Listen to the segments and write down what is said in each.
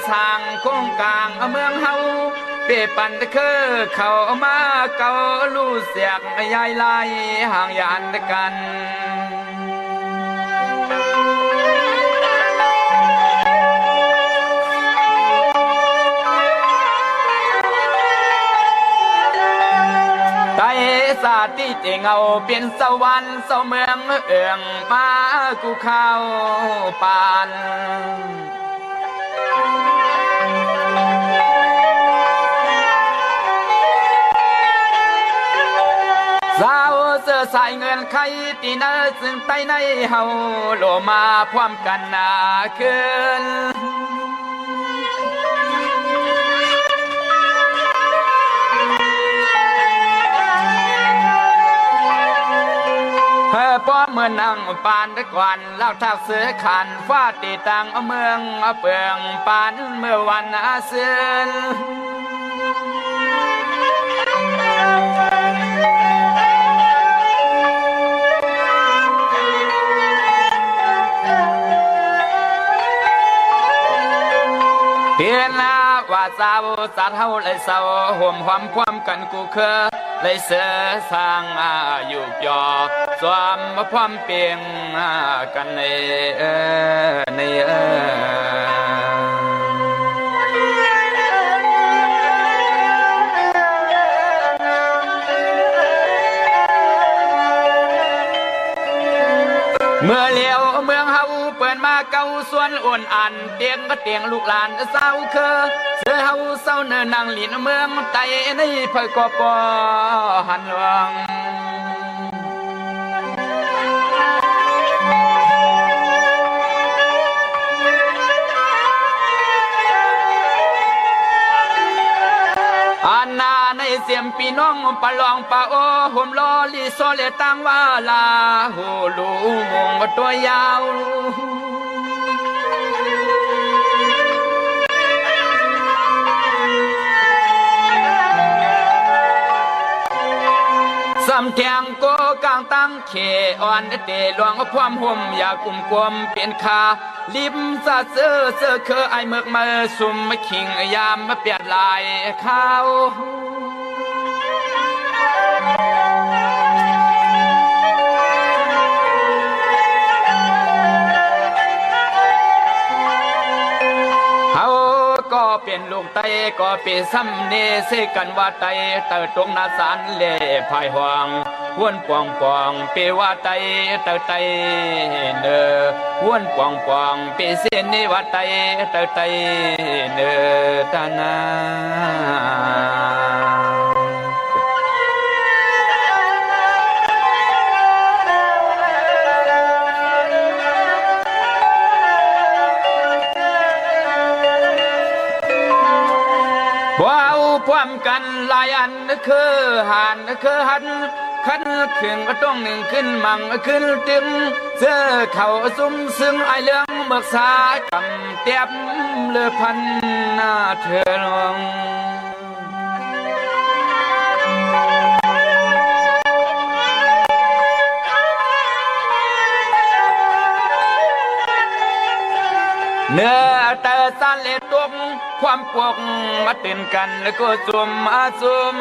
สร้างโครงกลางเมืองเฮาเปปั่นคือเข้ามาเก่าลู่เสียกยายไล่ห่างยานกันสาที่เจงเอาเป็นสวรรค์เสาเมืองเอื้องมากูเข้าปานสาวเสื้อสายเงินไขตีเนอซึ่งใต้ในเฮาโลมาพร้อมกันหนาขึ้นป้อเมื่อนั่งปานตะกวันเล่าทักเสือขันฟาตีตังเมืองเปืองปานเมื่อวันอาเซียนเพียนลาว่าสาวสัตว์เฮาเลยเศร้าห่มความความกันกูเคยเลยเสือสร้างอยู่ยอสวมพร้อมเปียงกันในเมื่อเลี้ยวเมืองเฮาเปิดมาเก่าส่วนอ่อนอันเตียงก็เตียงลูกหลานเศร้าเคอเสือเฮาเศร้าเนินนางหลินเมืองไตในเผยกอปอหันหลวงอันนาในเสียมปีน้องปะลองปะโอห่มลอลีโซเลตังว่าลาหูลูมงตัวยาวสำเทียงโกกลางตั้งเขอ่อนเตหลวงพร้อมห่มอยากกุมกวมเปลี่ยนคาลิมสะเสื้อเคอไอเมือกมาซุ่มมาขิงยามมาเปียดลายข้าวก็เป็นลูกไตก็เป็นซ้ำเนเสกันว่าไตเตอตรงนาสานเล่ภายห่วงวนปองปองเปว่าไตเตอไตเนอวนปองปองเปเสนเนว่าไตเตอไตเนอตานาว้าวพร้อมกันหลายอันคือหันคือหันขันขึ้นก็ต้องหนึ่งขึ้นมั่งขึ้นตึงเสื้อเข่าซุ้มซึ่งไอเรื่องเมือกสากำเตียบเลือพันหน้าเธอลงเนื้อแต่สันเลตุกความปวกมาตื่นกันแล้วก็จุ่มจุ่ม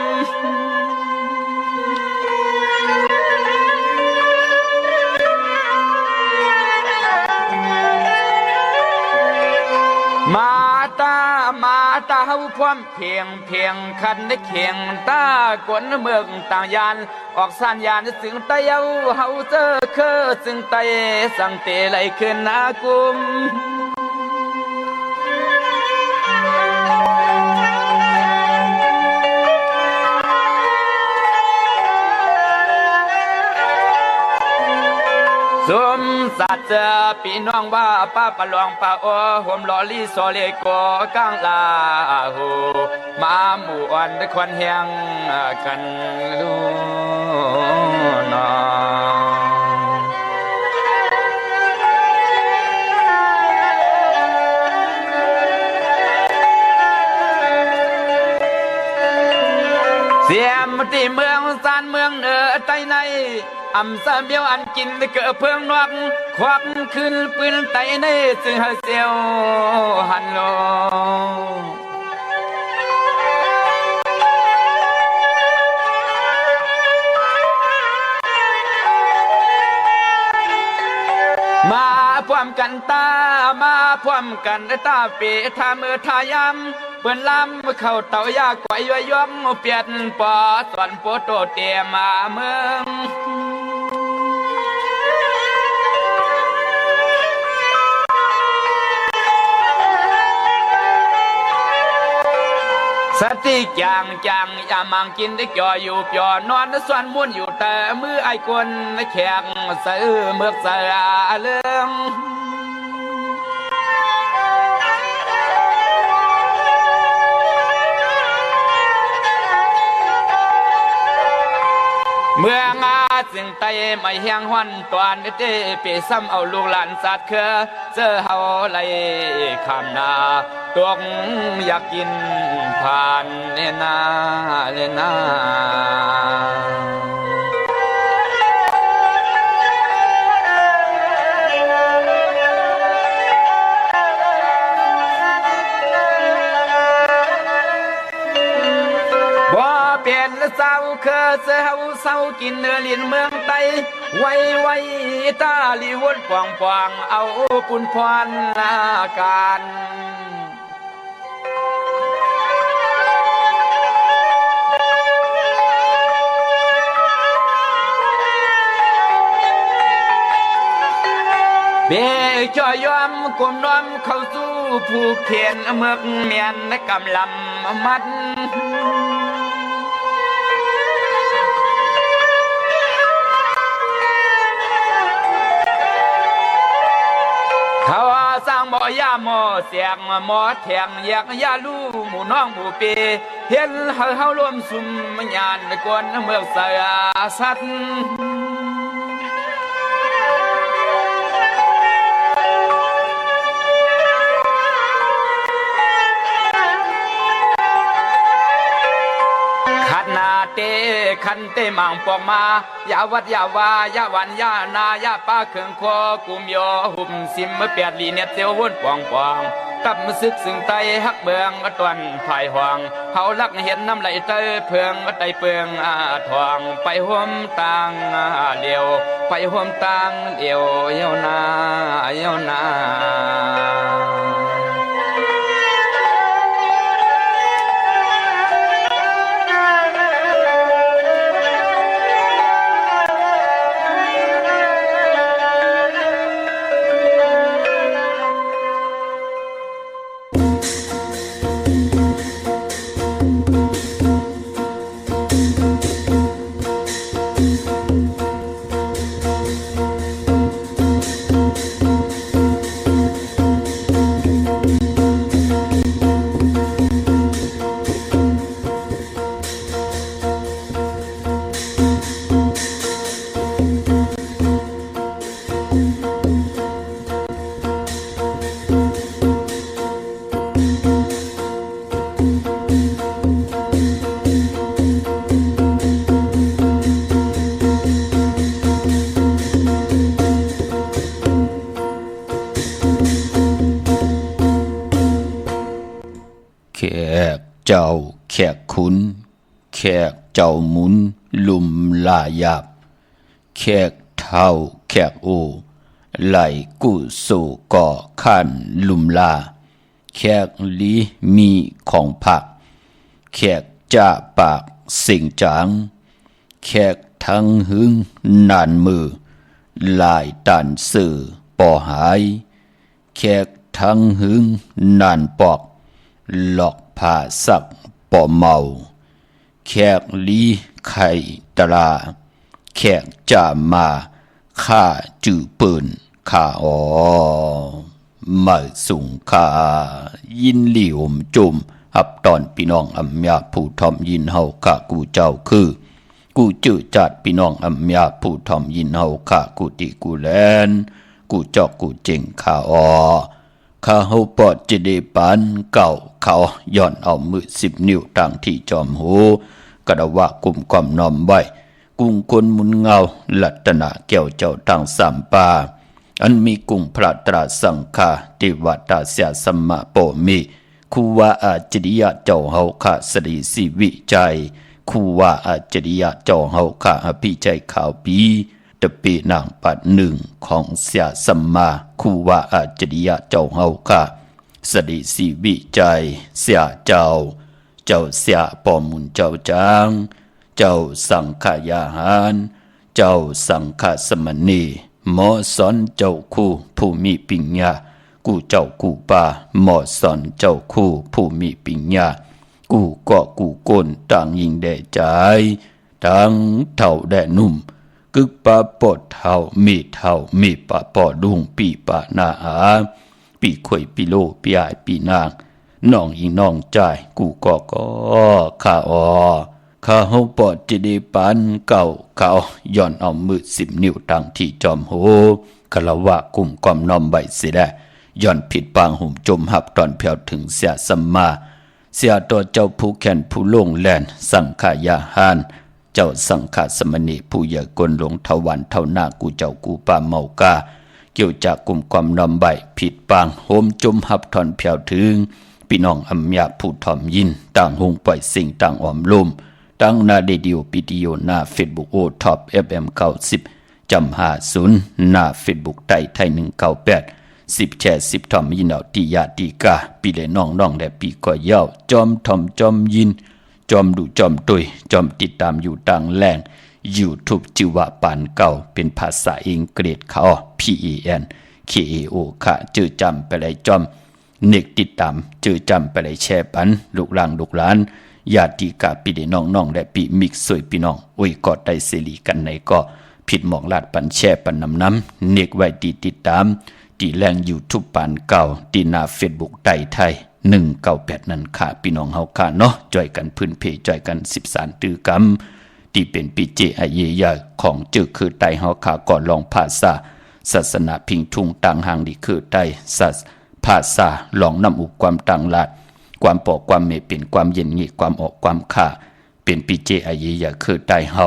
มาตาเฮาความเพียงคันได้เขียงตากวนเมืองต่างยานออกสัญญาณสึงไตเฮาเจอเคอสึงไตสังเตไหลขึ้นนากุมสมสัตว์ปีน้องว่าป้าปะลองป้าโอห่มลอลีโซเลโกกังลาหูมาหมู่อันควันแหงกันลูนอเสียมที่เมืองสานเมืองเหนือใต้ในอำสาเบียวอันกินเกิดเพื่องนวกควักขึ้นปืนไตในซึ่งหาเสียวหันลง ความกันตามาพร้อมกันตาเปทามือทายำเปิ้นลำเข้าเต่ายากไว้ย่อมเปลี่ยนปอสอนโปโตเตียมาเมืองสติจางอย่ามังกินได้จ่ออยู่ปยอนอนส่วนมุ่นอยู่แต่มือไอ้คนแขกเสือเมือกเสือเรื่องเมื่องาจึงไตไม่แห้งหันตอนเตเปซ้ำเอาลูกหลานสัตว์เคอเจอเฮาไหลข้ามนาตวงอยากกินผ่านเนี่ยนาเปลี่ยนเศร้าเคอเศร้ากินเนื้อลิ้นเมืองไตไว้ตาลีวนปองเอาปุ่นพรอาการเบจอยอมกลมน้อมเข้าสู่ผู้เขียนเมือกเมียนกำลำมัดเขาสร้างบ่อยาหมอเสียงหมอแทงอยากยาลู่หมู่น้องหมู่เปเห็นเฮารวมซุ่มญาณกวนเมืองเสือสัตว์ขันเตมังปองมาอย่าวัดอย่าวายาวันยานายาป้าเขื่องคอกุมยอหุ่มซิมเปียดลีเน็ตเซียววนปองกับมือซึกสึงไตฮักเบืองตวนภายห่วงเขาลักเห็นน้ำไหลเตยเพืองไตเปืองทองไปห่วมตังเดียวไปห่วมตังเดียวเยานา เจ้าแขกขุนแขกเจ้าหมุนลุมลาหยาบแขกเท่าแขกโอไหลกุสู่ก่อขันลุมลาแขกลีมีของผักแขกจ่าปากสิ่งจางแขกทั้งหึงนานมือลายตันสื่อป่อหายแขกทั้งหึงนานปอกหลอกผ่าสักป่อเมาแขกลีไข่ตราแขกจ่ามาข้าจื้อปืนข้ามาสุงข้ายินหลี่อมจุมหับตอนพี่น้องอำยาผู้ทอมยินเฮาข้ากูเจ้าคือกูจื้อจัดพี่น้องอำยาผู้ทอมยินเฮาข้ากูติกูแลนกูจอกกูเจงข้าข้าเฮาปอดจะได้ปานเก่าเขาย้อนเอามือ10 นิ้วตั้งที่จอมหูกระว่ากุมความน้อมไว้กุ้งคนมุนเงาลัตนาแก้วเจ้าตั้ง3 ป่าอันมีกุ้งพระตราสังฆาติวัตตาเสียสัมมาโปมิคูว่าอาจริยะเจ้าเฮาข้าสรีสิวิจัยคูว่าอาจริยะเจ้าเฮาข้าอภิใจข่าวปี ตะปีนางปัดหนึ่งของเสียสัมมาคูวาอาจริยะเจ้าเฮาค่ะสดิสีวิจัยเสียเจ้าเสียปอมุนเจ้าจางเจ้าสังขยาหารเจ้าสังฆสมณีหมอสอนเจ้าคู่ผู้มีปัญญากูเจ้ากูป่าหมอสอนเจ้าคู่ผู้มีปัญญากูก็กูก้นต่างยิงแด่ใจทั้งเท่าแด่นุ่มกึกปะปอดเท่ามีปะปอดุงปีปะนาอาปีข่อยปีโลปีอายปีนางน้องยิงน้องใจกูก็ข้าข้าเฮาปอดจะได้ปันเก่าเขาย้อนเอามือ10 นิ้วตั้งที่จอมโหกะละวะกุมความน้อมใบเสียได้ย้อนผิดปางหุ่มจมหับตอนเพียวถึงเสียสัมมาเสียตัวเจ้าผู้แขนผู้ลงแลนสังขายาหานเจ้าสังฆสมณีผู้ใหญ่กลหลงเทวันเท่าหน้ากูเจ้ากูป่าเมากาเกี่ยวจากกลุ่มความน้อมใบผิดปางโหมจมหับตอนเพียวถึงพี่น้องอำยาผู้ถ่อมยินต่างหงปล่อยสิ่งต่างอ้อมลมตั้งหน้าเดดิโอวิดีโอหน้าเฟซบุ๊กโอท็อป FM 90จำ50หน้าเฟซบุ๊กไทย198 10แชร์10ถ่อมยินเอาติยาติกาปีเลยน้องและปีก่อยาวจอมถ่อมจอมยินจอมดูจอมตุยจอมติดตามอยู่ต่างแหล่ง YouTube ชื่อว่าปานเก่าเป็นภาษาอังกฤษเขา PENKAO ค่ะจื่อจำไปเลยจอมเน็กติดตามจื่อจำไปเลยแชร์ปันลูกหลานญาติกาปีเดน้องและปีมิกสวยพี่น้องโอ้ยกอดได้เสรีกันในก็ผิดหมอกลาดปันแช่ปันน้ำเนกไว้ติดตามตีแรงยูทูบปานเก่าตีหน้าเฟซบุ๊กไทย198นั่นค่ะพี่น้องเฮาค่ะเนาะจอยกันพื้นเพจอยกัน13ตือกรรมที่เป็นปีเจอาเยยาของจึกคือไตเฮาค่ะก่อนลองภาษาศาสนาพิงทุงต่างหางดีคือไตภาษาลองนำอุปความต่างลาดความปอกความเมเป็นความเย็นงี้ความออกความข่าเป็นปีเจอาเยยาคือไตเฮา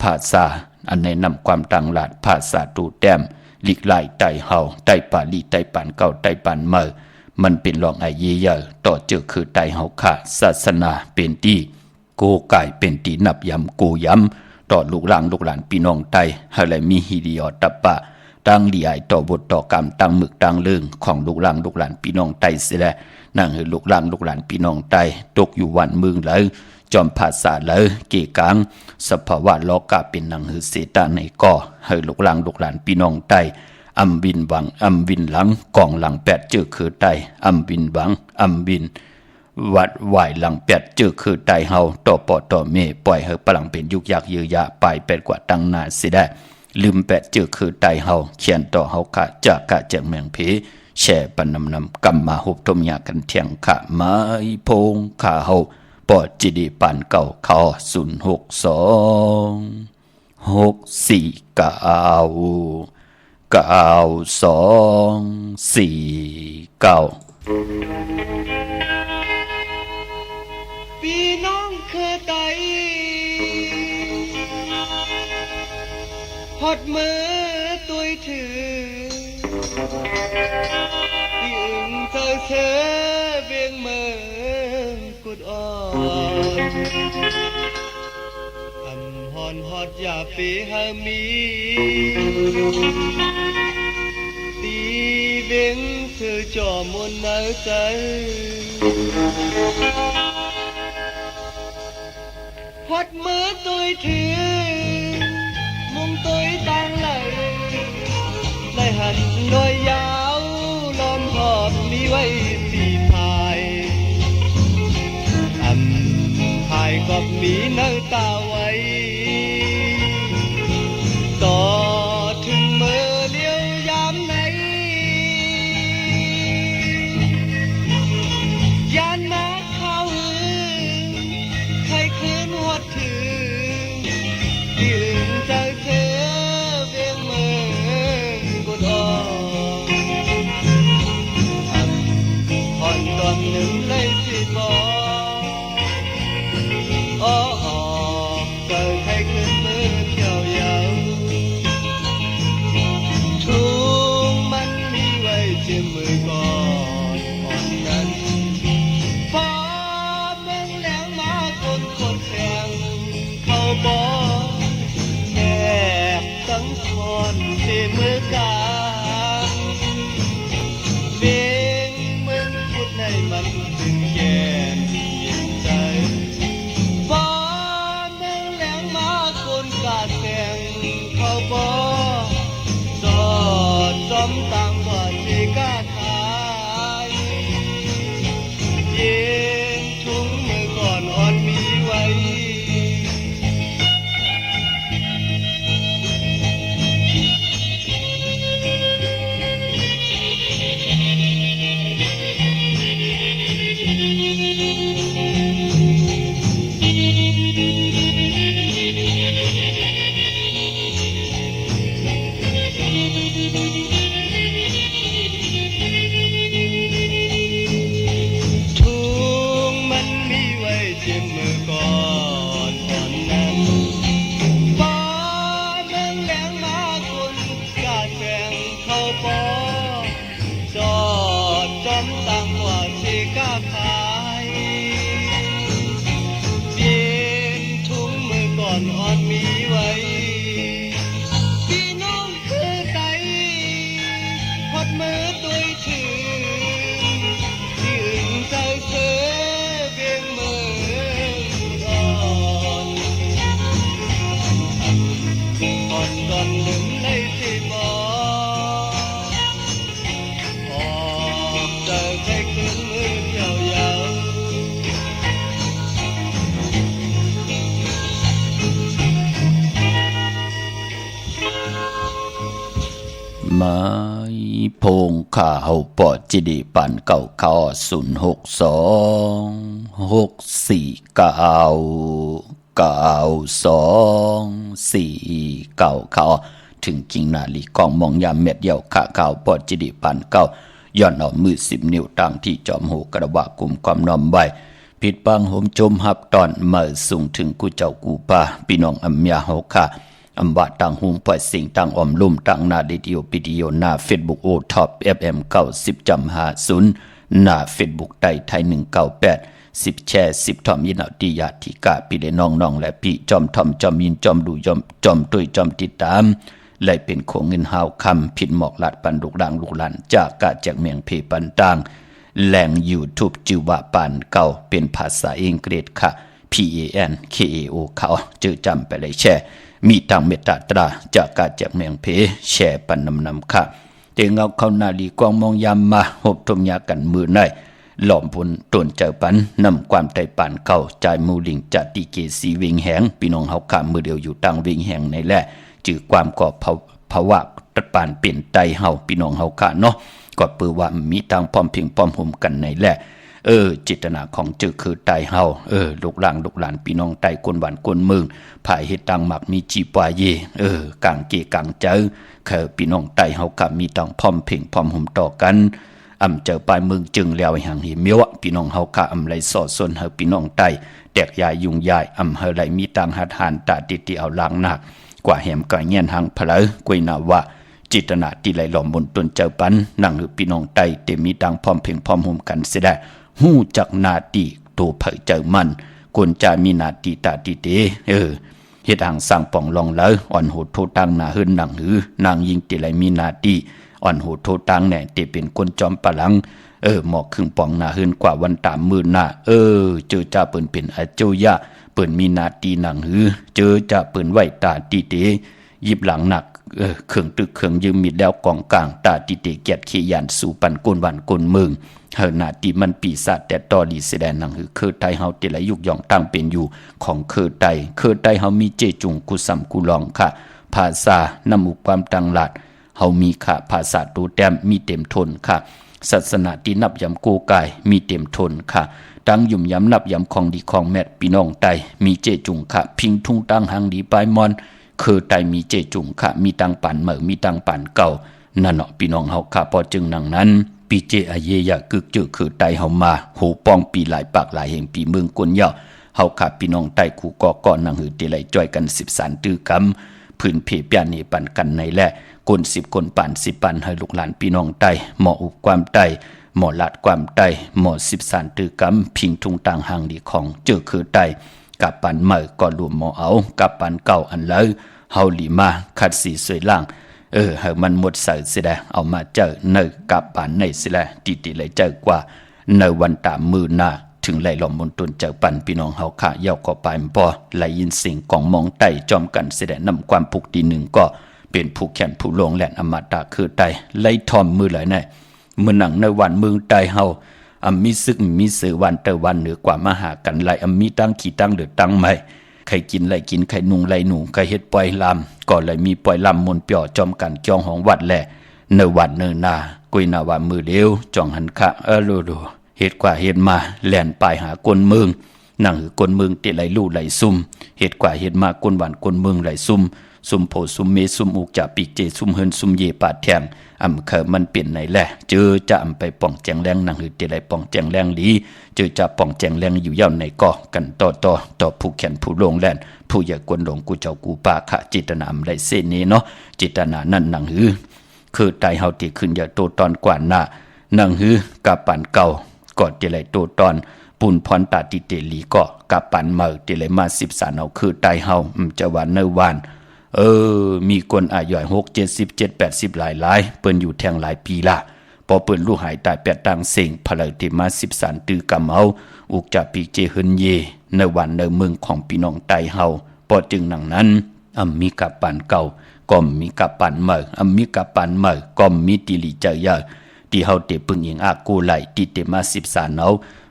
ภาษาอันในนำความต่างลาดภาษาตูแต้มลิกไล่ไตเฮาไตปาลีไตปานเก่าไตปานเมอมันเป็นรองอาเยยาต่อเจอคือไตเฮาค่ะศาสนาเป็นที่โกไก่เป็นตีนับย้ำโกย้ำต่อลูกหลานพี่น้องไตให้เลยมีฮิริยอตปะตั้งดีไอต่อบทต่อกรรมตั้งหมึกตั้งเรื่องของลูกหลานพี่น้องไตเสียแล้วนั่งให้ลูกหลานพี่น้องไตตกอยู่วันมึงเลยจอมภาษาเลยเกกังสภาวะโลกาเป็นหนังหือเสตาในก่อให้ลูกหลานพี่น้องไตอำวินหวังอำวินหลังกองหลังแปดเจอคือไตอำวินหวังอำวินวัดไหวหลังแปดเจอคือไตเฮาต่อปอต่อเมปล่อยให้พลังเป็นยุกยักยือยาไปเป็ดกว่าตั้งนาสิได้ลืมแปดเจอคือไตเฮาเขียนต่อเฮาค่ะจากกะแจงเมืองเพแช่ปันนำกำมาหุบทมยากันเทียงขะไม้พงขาเฮาปอดจิดีปันเก่าเขา062649249พี่น้องคือไตหดมือตุยถือที่อึงเธอเชเบียงเมืองกุดอ่อนอำหอนหอดอย่าปีหามีตีเบียงเธอจ่อมนเนื้อใจหดมือตุยถือมุมตุยตั้งเลยได้หันโดยยาวล้อมหอบมีไว้สีพายพายก็มีเนื้อตาไว้ต่อถึงมือเลี้ยวยามไหนยานมาเข้าใครคืนหัวถือที่อื่นใจเธอเวียงเมืองกุดอ่อนผ่อนตอนหนึ่งเลยสิบอกอ๋อเกิดใครคืนมือเที่ยวยาวทุ่งมันมีไว้เจียมมือก่อนอ่อนนั้นพอเมืองแหลงมาคนแสงเขาบอกแอบตั้งค อนที่มือกาเบียงมึงพูดให้มันถึงแก่นยินใจฟ้าเมืองแหลงมาคนกาแสงเขาบ่จอดจอมต่างกว่าที่กาขายเย็นทุ่งมือก่อนอ่อนมีไว้ไม้พงข่าวปอจิดีปันเก่าข้อ06264922499ถึงกิ่งนาลีกองมองยามเม็ดเดียวข่าข่าวปอจิดีปันเก่าย้อนเอามือ10 นิ้วตั้งที่จอมหูกระบะกลุ่มความน้อมไว้ปิดบังห่มจมหับตอนเมื่อสูงถึงกูเจ้ากูป่าพี่น้องอัมยาเฮาค่ะอำบาตังหุงปล่อยสิ่งตังอมลุ่มตังนาดิโอปิดิโอหน้าเฟซบุ๊กโอท็อป FM 90.50หน้าเฟซบุ๊กไทย198 10แชร์10ทอมยินเอาติยาธิกาพี่เลน้องๆและพี่จอมทอมจอมยินจอมดูจอมตุ้ยจอมติดตามและเป็นโคงเงินหาวคำผิดหมอกลัดปันลูกดังลูกหลานจากกะจากเมียงเพปันต่างแหล่ง YouTube จือว่าปานเก่าเป็นภาษาอังกฤษค่ะ PANKAO เขาจือจำไปเลยแชร์มีทางเมตตาตราจากกาจากเมืองเพแช่ปันนำค่ะเตงเอาเข้านาลีกวางมองยามมาหบทมยากันมือในหล่อมพลตนเจอปันนำความไตปานเก่าจ่ายมูลิงจัดตีเกสีวิงแหงพี่น้องเฮาข้ามมือเดียวอยู่ตั้งวิงแหงในแหละจือความก่อภาวะตะปานเปลี่ยนไตเฮาพี่น้องเฮาค่ะเนาะก็เปือว่ามีทางพร้อมเพียงพร้อมห่มกันในแหละจิตนาของจือคือไตเฮาลูกหลานพี่น้องไตกวนหวานกวนมึงภายเฮ็ดตังหมักมีจีปวาเยกางเกกางเจอพี่น้องไตเฮากับมีตังพร้อมเพียงพร้อมห่มต่อกันเจอปลายมึงจึงแล้วห่างหิเมียวพี่น้องเฮาค่ะไหลสอดส่วนเฮาพี่น้องไตแตกยายยุงยายเฮาไหลมีตังหัดหานตาติเอาล้างหนักกว่าแหมกะเงียนหังเพลอกวยนาวะจิตนาที่ไหลหลอมบนตนเจ้าปันนั่งพี่น้องไตเต็มมีตังพร้อมเพียงพร้อมห่มกันเสียได้หู้จักนาตีตัวเผยเจอมันคนจะมีนาตีตาตีเตเฮ็ดหางสร้างป่องลองแล้วอ่อนโหดโทตังนาหื้นนางหือนางยิงติไหลมีนาตีอ่อนโหดโทตังแน่เตเป็นคนจอมปะหลังหมอกครึ่งป่องนาหื้นกว่าวันตามมือหน้าเจอจ่าเปิ้นเป็นอาโจยะเปิ้นมีนาตีนางหือเจอจ่าเปิ้นไหวตาตีเตยิบหลังหนักเครื่องตึกเครื่องยืมมีดแล้วกองกลางตาตีเตเกียดขี้ยันสู่ปันกวนวันกวนเมืองเฮานาตีมันปีศาจแต่ตอดีแสดงหนังคือไทยเฮาติละยุกย่องตั้งเป็นอยู่ของคือไทยเฮามีเจจุงกุสัมกุลองค่ะภาษานำอุความตังหลาดเฮามีค่ะภาษาตูแต้มมีเต็มทนค่ะศาสนาที่นับยำกูกายมีเต็มทนค่ะตั้งยุ่มยำนับยำของดีของแมทพี่น้องไตมีเจจุงค่ะพิงทุ่งตั้งหางดีปลายมอนคือไตมีเจจุงค่ะมีตังปันเหมือมีตังปันเก่านั่นเนาะพี่น้องเฮาค่ะพอจึงนังนั้นปีเจอาเยยะกึกจือคือไตเฮามาหูป้องปีหลายปากหลายแห่งปีเมืองกวนเหย้าเฮาค่ะพี่น้องไตคู่ก่อก่อนนังหือติไหลจ้อยกัน10สันตื้อกำพื้นเพเปียนี่ปันกันในแลคน10คนปัน10ปันให้ลูกหลานพี่น้องไตหมออุบความไตหมอลัดความไตหมอ10สันตื้อกำพิงทุ่งต่างหางดีของเจอคือไตกับปันใหม่ก็รวมหมอเอากับปันเก่าอันแล้วเฮาหลีมาคัดสีสวยล่าง ให้มันหมดเสือสิแลเอามาเจอเนกับปานในสิแลติเลยเจอกว่าในวันตามมือหน้าถึงไหลหลอมมนตุนเจอปันพี่น้องเฮาค่ะเย้าก็ไปปอไหลยินเสียงของมองไต่จอมกันสิแลนำความผูกดีหนึ่งก็เป็นผู้แขนผู้ลงแหลนอมตะคือไตไล่ทอมมือไหลในมือหนังในวันเมืองไตเฮามีซึกมีสือวันเตอวันเหนือกว่ามาหากันไหลมีตั้งขี่ตั้งเดือดตั้งใหม่ใครกินไรกินใครนุงไรหนูใครเฮ็ดปล่อยลำก็เลยมีปล่อยลำมนเปียวจอมกันเกี่ยวของวัดแหละเนวัดเนนากุยนาว่ามือเดียวจ่องหันคะดูเฮ็ดกว่าเฮ็ดมาแล่นไปหากลเมืองนั่งหือกลเมืองเตะไหลลู่ไหลซุ่มเฮ็ดกว่าเฮ็ดมากลหวานกลเมืองไหลซุ่มโพซุ่มเมซุ่มอุกจะปีกเจซุ่มเฮินซุ่มเยปาดแทงเคมันเปลี่ยนไหนแหละเจอจะไปป่องแจงแรงนั่งหือเตะไหลป่องแจงแรงดีเจอจะป่องแจงแรงอยู่ย่าในก่อกันต่อผู้แขนผู้ลงแลนผู้อย่ากวนหลงกูเจ้ากูป่าขะจิตนาได้เส้นนี้เนาะจิตนานั่นนั่งหือคือไตเฮาที่ขึ้นอย่าโตตอนกว่าหน้านั่งหือกับปันเก่าก่อนเตะไหลโตตอนปุ่นพรตาติเตลีก็กับปันเมื่อเตะไหลมา13เอาคือไตเฮาจะว่าเนวานมีคนอายุ6 70 70 80หลายเปิ้นอยู่แทงหลายปีละพอเปิ้นลูกหายตาย8ตังเสงพลายที่มา13ตือกำเฮาอุกจะปีเจเฮินเยในวันในเมืองของพี่น้องไตเฮาพอจึงดังนั้นมีกับปันเก่าก็มีกับปันเมื่อมีกับปันเมื่อก็มีติลิเจยาที่เฮาเตปึงยิงอากูไหลที่เตมา13เอา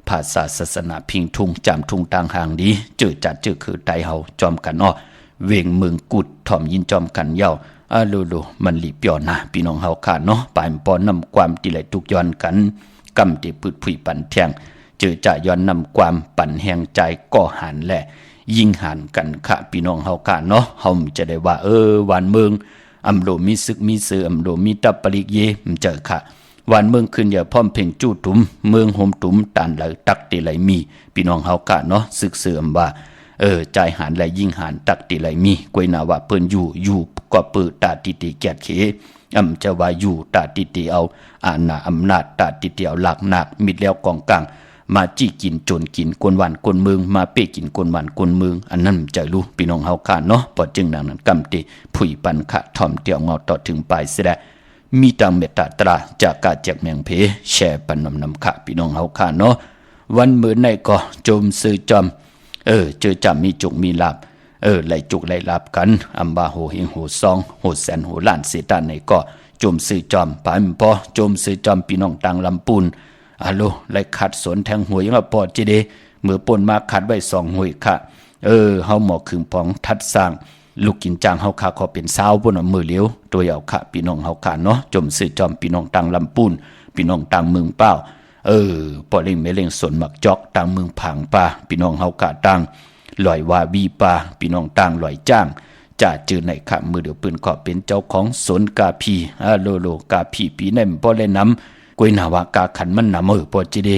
ภาษาศาสนาพิงทุงจำทุงต่างห่างดีเจอจัดเจอคือไตเฮาจอมกันเวงเมืองกุดถ่อมยินจอมกันเย้าโลมันหลีเปียวนะพี่น้องเฮาค่ะเนาะปานปอนนำความติไหลทุกย้อนกันกำที่พืชผุยปันแทงเจอจะย้อนนำความปั่นแห่งใจก่อหันแหละยิงหันกันค่ะพี่น้องเฮาค่ะเนาะเฮาจะได้ว่าวันเมืองโลมีซึกมีเสือโลมีตับปริกเยเจอค่ะวันเมืองขึ้นอย่าพร้อมเพ่งจู้ตุ้มเมืองโฮมตุ้มตานไหลตักติไหลมีพี่น้องเฮาค่ะเนาะซึกเสื่อมว่าใจหันและยิ่งหันตักติไหลมีกวยนาว่าเปิ้นอยู่ก็เปิดตาติติแกดเขจะว่าอยู่ตาติติเอาอาณาอำนาจตาติติเอาหลักหนักมิดแล้วกองกลางมาจี้กินโจรกินกวนวันกวนเมืองมาเป้กินกวนวันกวนเมืองอันนั้นจะรู้พี่น้องเฮาค่ะเนาะพอจึงดังนั้นกำติผุยปันขะถ่อมเตียวเงาต่อถึงปลายเสียมีตังเมตตาตราจากกาแจกแมงเพแช่ปันนำขะพี่น้องเฮาค่ะเนาะวันมื้อในก็จมซื้อจอมเจอจำมีจุกมีลาบไหลจุกไหลลาบกันอัมบาโหเฮงโหซองโหแสนโหล้านเสตานในก็จมซื้อจอมปานพอจมซื้อจอมพี่น้องต่างลำปูนไหลขัดสนแทงหวยยังพอจิเดเมื่อปนมาขัดไว้2หวยค่ะเฮาหมอคึงปองทัดสร้างลูกกินจางเฮาค่ะขอเป็นสาวบ่นมือเหลียวตัวเอาค่ะพี่น้องเฮาค่ะเนาะจมซื้อจอมพี่น้องต่างลำปูนพี่น้องต่างเมืองเป้าปอเล่งไม่เล่งสนหมักจอกต่างเมืองผางป่าพี่น้องเฮากะต่างลอยวาบีป่าพี่น้องต่างลอยจ้างจะจือในขะมือเดียวปืนก็เป็นเจ้าของสนกาพีโลกาพีปีนั่นบ่เล่นน้ำกวยนาวากาขันมันนำปอจิเด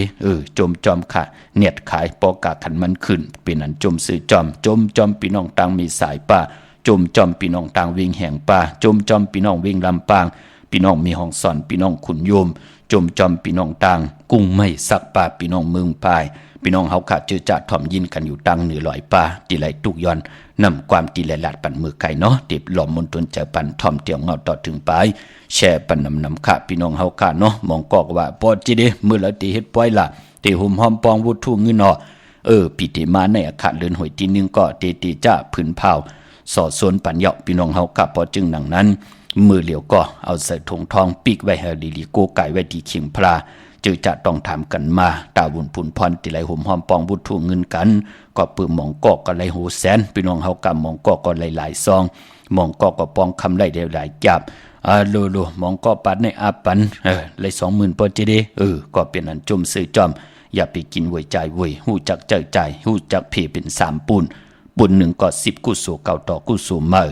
จมจอมค่ะเนียดขายปอกาขันมันขึ้นเป็นอันจมซื้อจอมพี่น้องต่างมีสายป่าจอมพี่น้องต่างวิ่งแห่งป่าจอมพี่น้องวิ่งลำปางพี่น้องมีห้องสอนพี่น้องขุนโยมจอมพี่น้องต่างกุ้งไม่สักป่าพี่น้องเมืองปลายพี่น้องเฮาขาดเจอจัดถ่อมยินกันอยู่ตั้งเหนือลอยป่าตีไหลตุกย้อนนำความตีไหลหลาดปั่นมือไก่เนาะติดหลอมมนตนเจอปั่นถ่อมเตียวเงาต่อถึงปลายแช่ปั่นนำขาพี่น้องเฮาขาดเนาะมองกอกว่าปอจิเดมือละตีเฮ็ดปล่อยละตีหุ่มหอมปองวุฒุเงินเนาะปีติมาในอาคาเลือนหวยที่นึงก็ตีจ้าผืนเผาสอดสวนปัญญาพี่น้องเฮาขาพอจึงดังนั้นมือเหลียวก็เอาใส่ถุงทองปีกไว้ให้ดีๆโกไก่ไว้ที่เขียงพลาจึงจะต้องถามกันมาตาบุญผุนพรติไหลห่มหอมปองบุตรถูกเงินกันก็ปื้มหมองกอกก็ไหลหูแสนพี่น้องเฮากำหมองกอกก็หลายซองหมองกอกก็ปองคำได้หลายจับโลหมองกอกปัดในอาปันเลย20,000ปอจิเดก็เป็นอันจมซื้อจอมอย่าไปกินไว้ใจไว้ฮู้จักใจฮู้จักเพเป็น3ปุ่นหนึ่งก็10กุศลเก่าต่อกุศลมา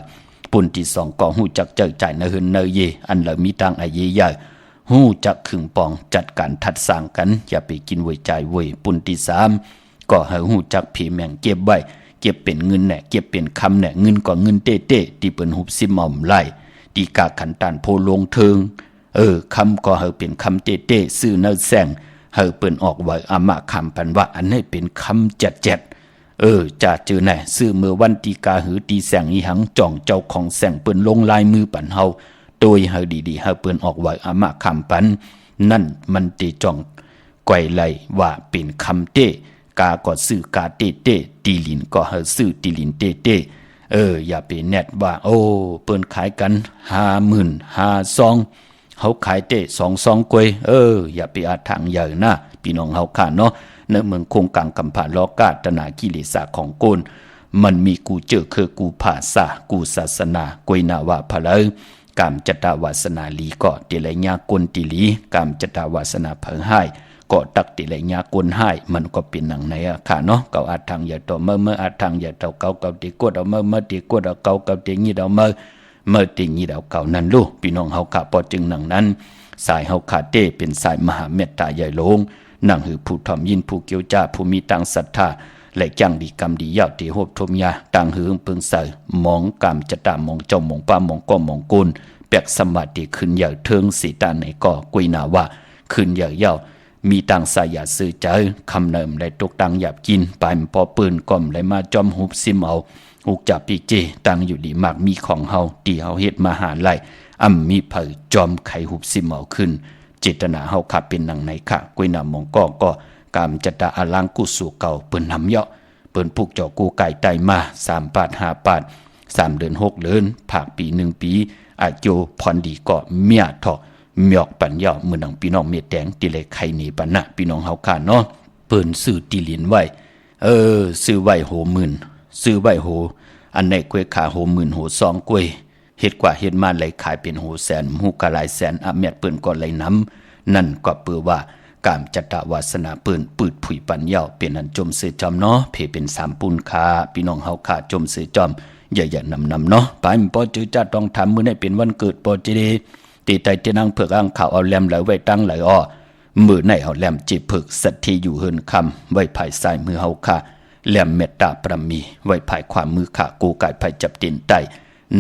ปุ่นที่2ก็ฮู้จักใจในเฮือนเนเยอันละมีตังอาเยใหญ่ฮู้จักขึงปองจัดการทัดสร้างกันอย่าไปกินไว้ใจไว้ปุ่นที่3ก็ให้ฮู้จักผีแมงเก็บไว้เก็บเป็นเงินแหน่เก็บเป็นคำแหน่เงินก็เงินเต้ที่เปิ้นหุบสิหม่อมไล่ตีกาขันตานโพลงเทิงคำก็ให้เป็นคำเต้ซื่อเนื้อแสงให้เปิ้นออกไว้อามาคำปันว่าอันให้เป็นคำจัดจะเจอแน่ซื้อเมื่อวันตีกาหือตีแสงอีหังจ่องเจ้าของแสงเปิ้นลงลายมือปั่นเฮา ตัวเฮาดีๆเฮาเปิ้นออกไว้อามาคำปันนั่นมันติจ่องไกวไหลว่าเป็นคำเต้กาก็ซื้อกาเต้เต้ตีลินก็เฮาซื้อตีลินเต้เต้อย่าไปแนดว่าโอ้เปิ้นขายกัน50,000 5ซองเฮาขายเต้2ซองกวยอย่าไปอาทางใหญ่นะพี่น้องเฮาค่ะเนาะในเมืองคงกลางกำผาลอกาตนากิเลสาของโกนมันมีกูเจอคือกูภาษากูศาสนากวยนาวาพะเลกามจตาวาสนาลีก็ติไลญากลติลีกามจตาวาสนาเผให้ก็ตักติไลญากลให้มันก็เป็นหนังในอะค่ะเนาะเกาอาทางอย่าต่อเมื่ออาทางอย่าต่อเกาติกดเอาเมื่อติกดเอาเกาติงี้เอาเมื่อติงี้เอาเก่านั้นลูกพี่น้องเฮาค่ะพอจึงหนังนั้นสายเฮาค่ะเต้เป็นสายมหาเมตตาใหญ่หลวงนั่งหือผู้ถ่อมยินผู้เกี่ยวจ้าผู้มีตังศรัทธาและจังดีกรรมดียาวที่โหบทมยาตังหือเปิงใส่มองกามจะตามองเจ้ามองป้ามองก้อมองกุลแปกสมาธิขึ้นใหญ่เทิงสีตาในก่อกุยนาว่าขึ้นใหญ่ยาวมีตังสายาซื้อใจคำเนิมได้ตกตังหยาบกินไปพอปืนก่อมเลยมาจอมหุบซิมเอาอุกจับปีเจตังอยู่ดีมากมีของเฮาตีเฮาเฮ็ดมาหาไล่มีเผยจอมไข่หุบซิมเอาขึ้นเจตนาเฮาขับเป็นหนังในค่ะกุยนามองก็กามจตาอลังกุสู่เก่าเปิ้นนำเยาะเปิ้นผูกเจาะกูไก่ไตมา3 ปาด5 ปาด3 เดือน6 เดือนภาคปี1 ปีอายุพรดีก็เมียทอเมียกปัญญามือหนังพี่น้องเมียแดงติเลยไข่หนีปันนะพี่น้องเฮาค่ะเนาะเปิ้นซื้อตีเหรียญไว้ซื้อไว้โหมื่นซื้อไว้โหอันไหนกวยขาโหมื่นโหซองกวยเฮ็ดกว่าเฮ็ดมาไหลขายเป็นโหแสนหูกะหลายแสนเมียเปิ้นก็ไหลน้ำนั่นก็เปือว่ากามจตวาสนาเปิ้นปืดผุยปัญญาเป็นอันจมซื้อจอมเนาะเพเป็น3ปุนคาพี่น้องเฮาค่ะจมซื้อจอมอย่านำเนาะไปปอจื้อจัดต้องทำมื้อนี้เป็นวันเกิดปอจิดีตีไตจะนั่งเผือกอ่างข่าวเอาแลมไหลไว้ตั้งไหลอ้อมือในเอาแลมจิเผือกสัตทีอยู่เฮินคำไว้ภายซ้ายมือเฮาค่ะแลมเมตตาประมีไว้ภายขวามือค่ะกูกายภายจับตีนใต้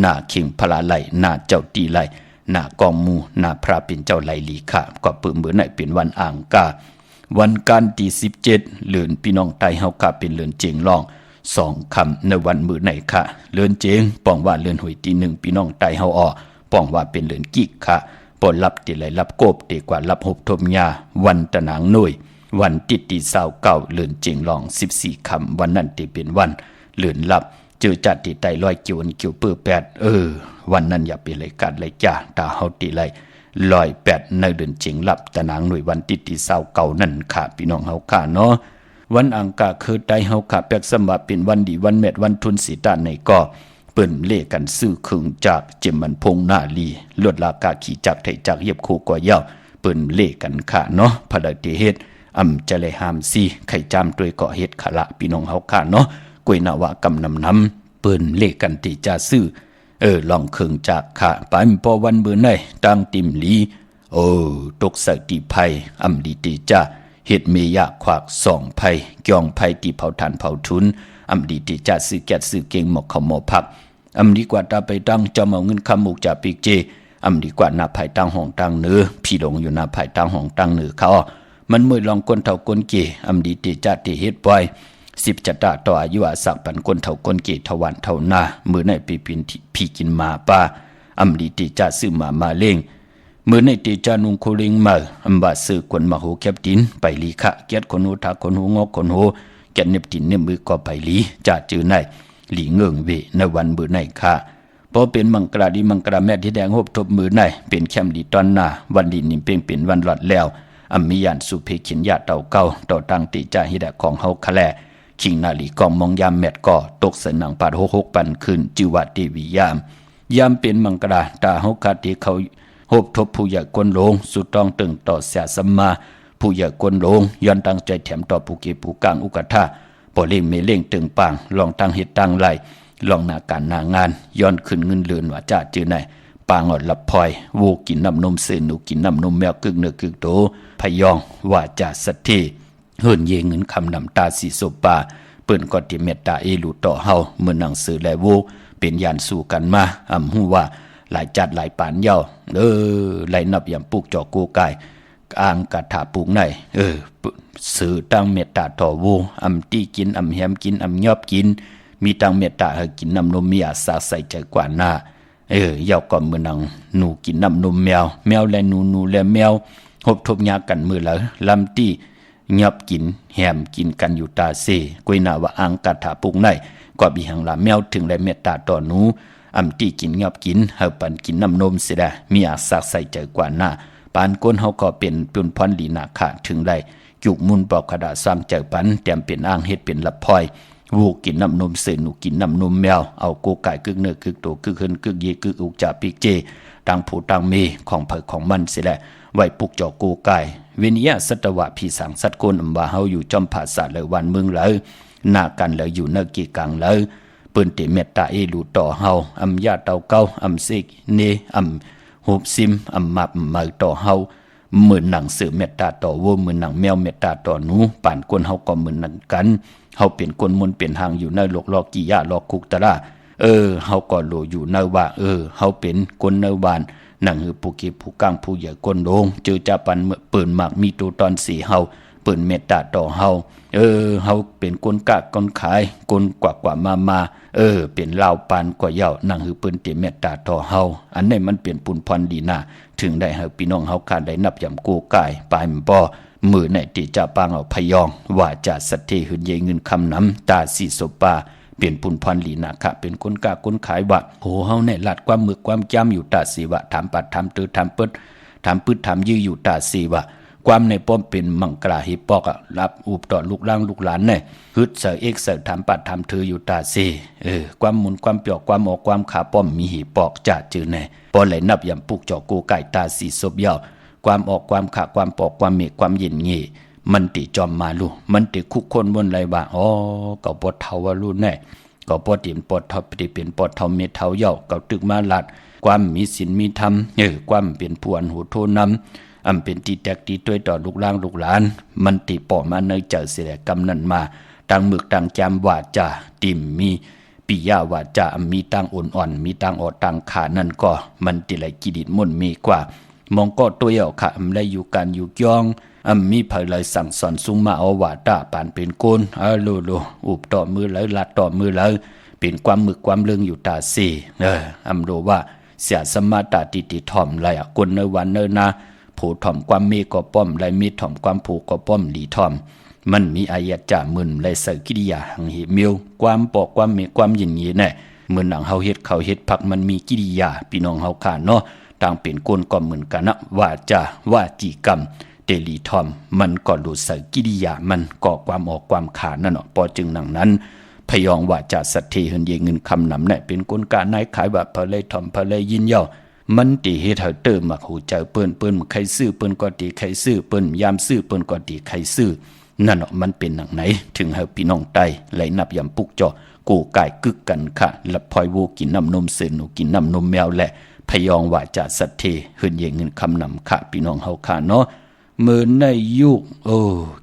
หน้าขิงพลาไหลหน้าเจ้าตีไหลหน้ากองมูหน้าพระเป็นเจ้าไหลลีค่ะก็เปิดมือในเป็นวันอ่างกาวันการที่17เดือนพี่น้องไตเฮาค่ะเป็นเดือนเจงลอง2 คำในวันมือในค่ะเดือนเจงป้องว่าเดือนหวยที่1พี่น้องไตเฮาอ้อป้องว่าเป็นเดือนกิกค่ะปนรับติไหลรับโกบดีกว่ารับหบทมยาวันตะนางหน่วยวันติด29เดือนเจงลอง14 คำวันนั้นที่เป็นวันเดือนรับเจอจัดติไตลอยเกี่ยวเกี่ยวเปื้อ8วันนั้นอย่าไปเลยกัดเลยจ้าตาเฮาติไหล108ในเดือนเจงรับตะนางหน่วยวันติด29นั่นค่ะพี่น้องเฮาค่ะเนาะวันอังคารคือไตเฮาค่ะแปกสมบัติเป็นวันดีวันเม็ดวันทุนสีตาในก็เปิ้นเล่กันซื้อครึ่งจากเจมมันพงหน้าลีลดราคาขี่จักไถจักเยียบคู่กว่ายาวเปิ้นเล่กันค่ะเนาะพระติเฮ็ดจะเลยหามซีไข่จามด้วยเกาะเฮ็ดขะละพี่น้องเฮาค่ะเนาะกวยนาวะกำนำเปิ้นเล่กันที่จะซื้อลองครึ่งจากค่ะไปพอวันมื้อไหนตั้งติมลีตกสติภัยดีติจ้าเฮ็ดเมยะขวาก2ภัยเกี่ยงภัยที่เผาถ่านเผาทุนดีติจ้าซื้อแก๊สซื้อเก่งหมอกเขาหมอพักดีกว่าตาไปตั้งจอมเอาเงินคำมุกจากปีกเจดีกว่าหน้าภายตั้งห้องตั้งเนื้อพี่ลงอยู่หน้าภายตั้งห้องตั้งเนื้อเขามันมือลองก้นเท่าก้นเกดีติจ้าที่เฮ็ดปล่อย10จัตตาต่ออายุอาศักปันก้นเท่าก้นเกทวันเท่าหน้ามือในปีปินพี่กินมาป้าดีติจ้าซื้อมาเล่งมือในติจานุงโคลิงมาบาซื้อกวนมาโหแคบดินไปลีคะเกียดคนหูทักคนหูงอกคนหูแกนเน็บตินเน็บมือก็ไปลีจ่าจือในหลีเงิงเวในวันมือในค่ะพอเป็นมังกราดีมังกราแม่ที่แดงหบทบมือในเป็นแคมดีตอนหน้าวันดีนิ่มเป่งเป็นวันหลอดแล้วมียานสุเพขินยาเต่าเก่าต่อตั้งติจ่าฮิดะของเฮาคะแลขิงนาลีกองมองยามแมดก็ตกสนังปาด66ปันคืนจิวะเทวียามเป็นมังกราตาเฮาคาติเขาหบทบผู้ใหญ่กวนลงสุดต้องตึงต่อเสียสัมมาผู้ใหญ่กวนลงย้อนตั้งใจแถมต่อผู้เก็บผู้กลางอุกทาปอเล่งเมเล่งตึงปังลองตั้งเฮ็ดตั้งไหลลองหน้าการหน้างานย้อนขึ้นเงินเลือนว่าจ้าจื้อไหนปางอดลับพลอยวูกินน้ำนมเสือหนูกินน้ำนมแมวกึกเนื้อกึกโตพยองว่าจ้าสัตทีเฮิรนเยเงินคำนำตาสีโซปาเปิ้นก็ติเมตตาเอลูต่อเฮาเมื่อหนังสือแลโวเป็นยานสู่กันมาฮู้ว่าหลายจัดหลายปานเย้าไหลนับยำปุกจอกกูกายอ่างกะถาปุกไหนสื่อตั้งเมตตาต่อวูตีกินแฮมกินยอบกินมีตั้งเมตตาให้กินน้ำนมมีอาสาใส่ใจกว่าหน้า ยาวก่อนมือนังหนูกินน้ำนมแมวแมวและหนูและแมวหบทบยากันมือแล้วลำตี้ยับกินแหมกินกันอยู่ตาเซกวยนาว่าอังกาถาปุกในก็บีหังละแมวถึงและเมตตาต่อหนูอำตีกินยับกินเฮาปันกินน้ำนมเสียได้มีอาสักใส่ใจกว่าหน้าปานก้นเฮาก็เป็นปุนพรลีนาคะถึงได้จุกมุนปอกกระดาษซ้ำใจปันเตรียมเป็นอ้างเฮ็ดเป็นละพลอยวูกินน้ำนมเสือหนูกินน้ำนมแมวเอาโกไก่กึกเนื้อกึกโตกึกเฮินกึกเยกึกอุกจ่าปิกเจต่างผู้ต่างเมของเผยของมันเสียแหละไว้ปุกจอโกไก่วินิยะสัตวะพี่สังสัตโกนว่าเฮาอยู่จอมภาษาเลยวันเมืองเลยหน้ากันเลยอยู่เนื้อกีกังเลยเปิ้นติเมตตาเอลูต่อเฮาอำญาเตาเก้าอำเสกเนอำหูบซิมอำมับมาต่อเฮาเหมือนหนังสือเมตตาต่อโวเหมือนหนังแมวเมตตาต่อหนูป่านคนเฮาก็เหมือนนั้นกันเฮาเป็นคนมนเป็นหางอยู่ในโลกลอกกี่ยะลอกคุกตะละเฮาก็โลอยู่ในว่าเฮาเป็นคนในบ้านหนังหือผู้กีผู้กลางผู้ใหญ่คนโดงเจอจะปันเปิ้นมากมีตัวตอนสีเฮาเปิ้นเมตตาต่อเฮาเฮาเป็นคนกะคนขายคนกว่ามาเป็นลาวปานกว่าเหย้านั่งหือเปิ้นเตเมตตาต่อเฮาอันนี้มันเป็นปุญพรดีน่าถึงได้เฮาพี่น้องเฮาขาดได้นับยำโกกายปายบ่มือในติจะปางเอาพยองว่าจะสัตเทหืนเยเงินคำน้ำตาสีโสปาเป็นปุญพรลีนาคะเป็นคนกะคนขายว่าโหเฮาในลัดความมึกความจ้ำอยู่ตาสีวะถามปัดถามตื้อถามเปิดถามปืดถามยื้ออยู่ตาสีวะความในป้อมเป็นมังกราฮิปอกรับอุบต่อลูกล่างลูกหลานเนี่ยฮึดเสอเอกเสอถามปัดถามเธออยู่ตาสีความหมุนความเปียกความออกความขาป้อมมีหีปอกจ่าจือแน่ปอไหลนับยำปุกจอกูไก่ตาสีศพยาวความออกความขาความปอกความเมฆความเย็นเงี้มันติจอมมาลูมันติคุกคนบนไรบ่าก็ปอดเทาวาลูแน่ก็ปอดเตียนปอดเทาปฏิเป็นปอดเทาเมฆเทาเย่าก็ตึกมาลัดความมีศีลมีธรรมความเป็นผู้อันหูโทนำเป็นตีแตกตีตัวต่อลูกล่างลูกหลานมันติปอมาเนยเจอเสียกำนันมาต่างหมึกต่างจำว่าจะติมมีปิยาวาจะมีต่างอ่อนมีต่างอดต่างขานั่นก็มันติไหลกิดิตมุ่นมีกว่ามองก็ตัวเหี่ยวค่ะได้อยู่การอยู่ย่องมีเผยเลยสั่งสอนสูงมาเอาว่าตาปานเป็นโกนโลอุบต่อมือเลยลัดต่อมือเลยเป็นความหมึกความเรื่องอยู่ตาสีโลว่าเสียสมาตาติถ่อมไรคนในวันเนนาผู้ถ่อมความมีก็ป้อมไรมีถ่อมความผูกก็ป้อมหลีถ่อมมันมีอายะจ่ามึนไรเสกกิริยาหังหิมิวความปอกความมีความยินยีแน่เหมือนหนังเฮาเฮ็ดเขาเฮ็ดพักมันมีกิริยาพี่น้องเฮาขาเนาะต่างเป็นคนก็เหมือนกันนะว่าจะว่าจีกรรมเตลีทอมมันก็รู้สึกกิริยามันก่อความออกความขานั่นเนาะพอจึงหนังนั้นพยองว่าจะสัตเทเฮินเยเงินคำนำเนี่ยเป็นคนกานายขายว่าพะเลยทอมพะเลยยินย่อมันตีเฮ็ดเฮาเติมมักหูเจ้าเปิ้นใครซื้อเปิ้นก็ตีใครซื้อเปิ้นยามซื้อเปิ้นก็ตีใครซื้อนั่นเนาะมันเป็นหนังไหนถึงเฮาพี่น้องไตไหลนับยำปุกจ่อกูกายกึกกันค่ะละพลอยวูกินน้ำนมเสือหนูกินน้ำนมแมวแหละพยองว่าจะสัตเทเฮินเยเงินคำนำค่ะพี่น้องเฮาค่ะเนาะเมื่อในยุค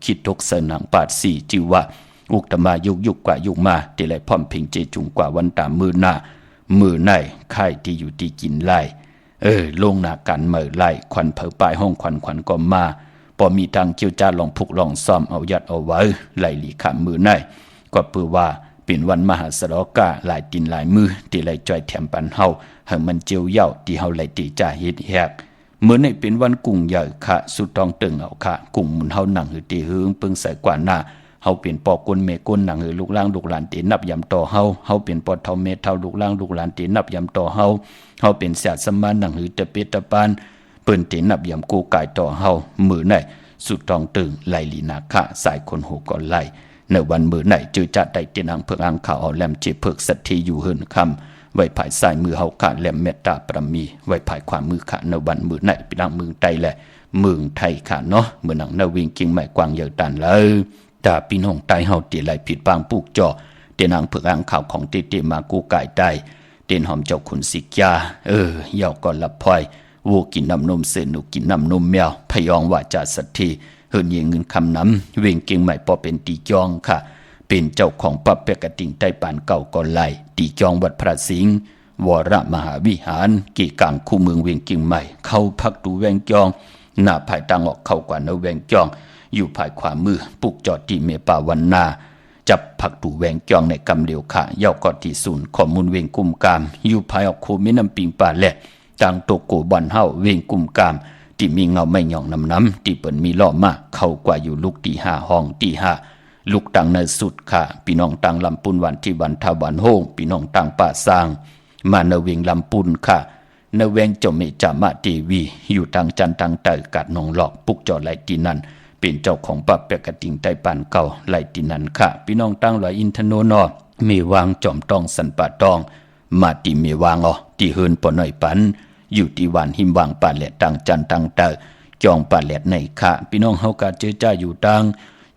คิดตกเสนังปาดสี่จิว่าอุกตมายุกกว่ายุกมาติไหลพร้อมเพ่งเจจุงกว่าวันตามมือหน้ามือในค่ายที่อยู่ที่กินไล่ลงหน้ากันเมื่อไล่ควันเผอปลายห้องควันก็มาพอมีทางเกี่ยวจ้าลองพุกลองซ้อมเอายัดเอาไว้ไล่หลีขามมือในก็เปือว่าเป็นวันมหาสรกาหลายตินหลายมือที่ไหลจอยแถมปันเฮาให้มันเจียวเย่าที่เฮาไหลตีจ่าเฮ็ดแฮกเมื่อในเป็นวันกุ้งใหญ่ค่ะสุดตองตึงเอาค่ะกุ้งมุนเฮาหนังหือตีหึงปึงใส่กว่าหน้าเฮาเป็นปอกกลเมกลหนังหือลูกล่างลูกหลานตีนับยำต่อเฮาเป็นปอดเท่าเมเท่าลูกล่างลูกหลานตีนับยำต่อเฮาเป็นเสียสมานหนังหือตะเปตะปานเปิ้นตีนับยำกูกายต่อเฮามือในสุดตองตึงไหลลีนาคะสายคนหูก่อนไหลในวันมือไหนจือจัดได้ตีนางเพิกอังข่าวเอาแหลมจีเพิกสัตทีอยู่เฮินคำไว้ภายสายมือเฮาขาแหลมเมตตาปรมีไว้ภายขวามือขาในวันมือไหนปีนางมือไตแหละเมืองไทยค่ะเนาะเมื่อหนังนาวิงกิงใหม่กวางเยอะตันเลยตาพี่น้องไตเฮาตีไหลผิดปางปลูกจ่อเตีนางเพิกอังข่าวของตีมากูกายได้เตีนหอมเจ้าขุนสิกยาเยาก่อนละพลอยวูกินน้ำนมเสือหนูกินน้ำนมแมวพยองว่าจะสัตทีเฮินเยเงินคำน้ำเวงเก่งใหม่พอเป็นตีจองค่ะเป็นเจ้าของปับเปกติงใต้ปานเก่าก่อนไหลตีจองวัดพระสิงห์วรมหาวิหารกีกลางคู่เมืองเวียงเก่งใหม่เข้าพักดูแวงจองหน้าภายตังออกเข้ากว่าเนแวงจองอยู่ภายขวามือปุกจอดที่เมปาวันนา จับผักตู่แหวงจองในกำเดียวค่ะเย่ากอที่ศูนย์ข้อมูลเวงกุมกามอยู่ภายออกโคมิน้ำปิงป่าแหละต่างโตโกบอนเฮาเวงกุมกามที่มีเงาไม่หย่องน้ำที่เปิ่นมีล้อมาเข้ากว่าอยู่ลูกที่5ห้องที่5ลูกต่างในสุดค่ะพี่น้องต่างลำปุนวันที่วันทวันโฮงพี่น้องต่างป่าสร้างมาเนเวงลำปุนค่ะเนเวงเจ้าเมจามาเทวีอยู่ทางจันทางเตยกัดนองหลอกปุกจอไหลที่นั่นเป็นเจ้าของปับเปกติงไตปานเก่าไหลที่นั่นค่ะพี่น้องตั้งลอยอินทโนนอมีวางจอมตองสันป่าตองมาติมีวางที่เฮินปอหน่อยปันอยู่ที่วันหิมวางป่าแหลต่างจันทางเตยจองป่าแหลในค่ะพี่น้องเฮากาเจอจ้าอยู่ตัง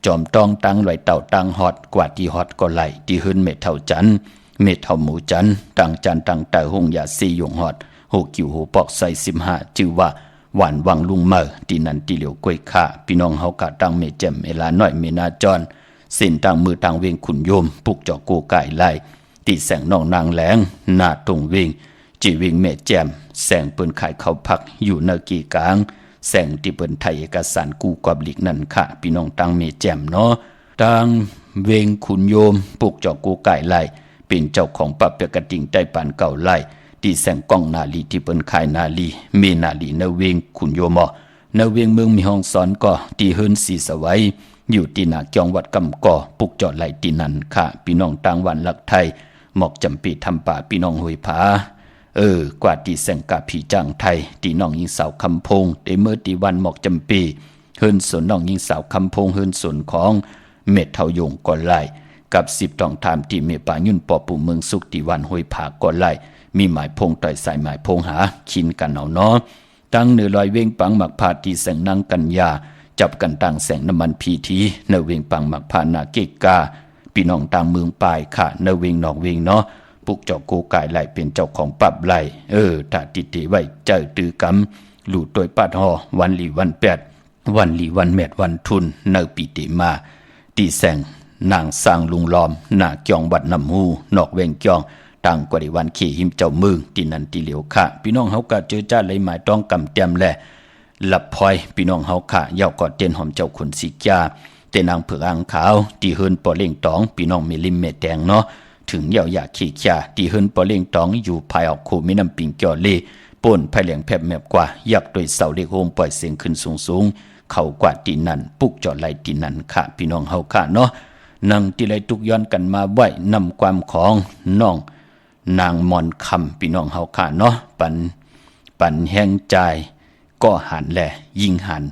จอมตองตังลอยเต่าตังฮอดกว่าที่ฮอดก็ไหลที่เฮินเมเท่าจันเมเท่าหมูจันต่างจันทางเตยหงยาซียงฮอดโหกิวโหปอกใส่15ชื่อว่าหวานวังลุงเมอที่นันที่เหลียวกล้วยขาพี่น้องเฮากะตั้งเมเจมเอลาน้อยเมนาจรเส้นทางมือทางเวงขุนโยมปุกจอกโกไก่ไล่ตีแสงนองนางแหลงหน้าตรงเวงจีเวงเมแจมแสงเปิ้นขายข้าวผักอยู่เนกีกลางแสงที่เปิ้นไทยเอกสารกูกอบหลีกนั่นค่ะพี่น้องตั้งเมแจมเนาะทางเวงขุนโยมปุกจอกโกไก่ไล่เป็นเจ้าของปับเปกติงใต้ปานเก่าไล่ที่แสงกล้องนาลีที่เปิ้นขายนาลีเมนาลีเนเวงขุนโยมเนเวงเมืองมีห้องสอนก็ที่เฮินสีสวัยอยู่ที่นาจองวัดกำก่อปุกจอดไหลที่นั่นค่ะพี่น้องต่างวันลักไทยหมอกจำปีทำป่าพี่น้องห้วยผากว่าที่แสงกาผีจางไทยที่น้องยิงสาวคำพงเดเมื่อที่วันหมอกจำปีเฮินสวนน้องยิงสาวคำพงเฮินสวนของเม็ดเทายงก่อนไหลกับ10ต้องถามที่เมป่ายุ่นปอปู่เมืองสุขที่วันห้วยผาก่อนไหลมีหมายพงต่อยสายหมายพงหาขินกันเอาเนาะตั้งเนื้อลอยเวงปังหมักพาที่แสงนางกัญญาจับกันตั้งแสงน้ำมันพีทีเนื้อเวงปังหมักพานาเกกาพี่น้องต่างเมืองปลายค่ะเนื้อเวงนอกเวงเนาะปุกเจ้าโกกายไหลเป็นเจ้าของปับไหลถ้าติดไว้เจ้าตือกำหลู่ตัวปัดหอวันหลีวันแปดวันหลีวันแมดวันทุนเนื้อปีติมาตีแสงนางสร้างลุงล้อมหน้าเกียงวัดน้ำหูนอกเวงเกียงต่างกว่าในวันขี่หิมเจ้าเมืองที่นันที่เหลียวค่ะพี่น้องเฮากะเจอจ้าเลยหมายต้องกำเต็มแลหลับพลอยพี่น้องเฮาค่ะยาวกอดเต้นหอมเจ้าขนสีกาเต้นนางเผือกอ่างขาวที่เฮินปอเล่งตองพี่น้องมีลิมเมแดงเนาะถึงยาวอยากขี่กาที่เฮินปอเล่งตองอยู่ภายออกโคมีน้ำปิงเกี่ยวเล่ป่นภายเหลียงแผบแมบกว่ายักโดยเสาเล็กโฮมปล่อยเสียงขึ้นสูงเข้ากว่าที่นั่นปุกจอดไหลที่นั่นค่ะพี่น้องเฮาค่ะเนาะนั่งที่ไรทุกย้อนกันมาไว้นำความของน้องนางมอนคำพี่น้องเฮาค่ะเนาะปันแห้งใจก็หันแหละยิงหัน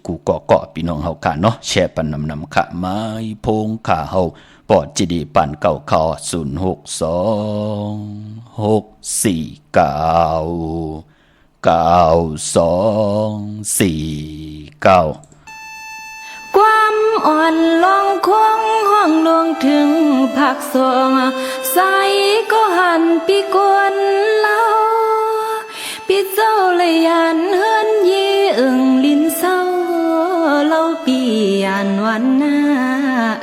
กูเกาะพี่น้องเฮาค่ะเนาะแช่ปันนำค่ะไม้พงค่ะเฮาปอดจีดีปันเก่าเขา0626499249ความอ่อนลองคงห้องลวงถึงผักสวงใสก็หันปีกวนเล่าปีเจ้าเลยยันเฮินยีอึ่งลินเศร้าเล่าปียันวันหน้า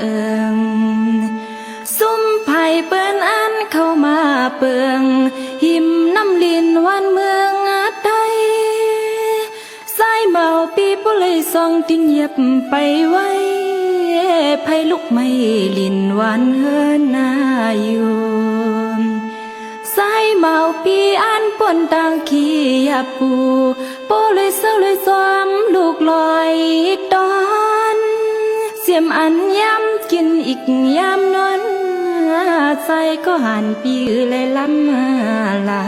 เอิงซุ่มไผ่เปิ้นอันเข้ามาเปิงหิมน้ำลินวันเมืองอาไทยสายเมาปีปุเลยส่องตินเหยียบไปไว้ไผ่ลุกไม่ลินวันเฮินนาอยู่สายเมาปีอันป่นต่างขี้ยาปูโปเลยเศร้าเลยซ้อมลูกลอยตอนเสียมอันย้ำกินอีกย้ำนอนใจก็หันปีเลยล้ำลา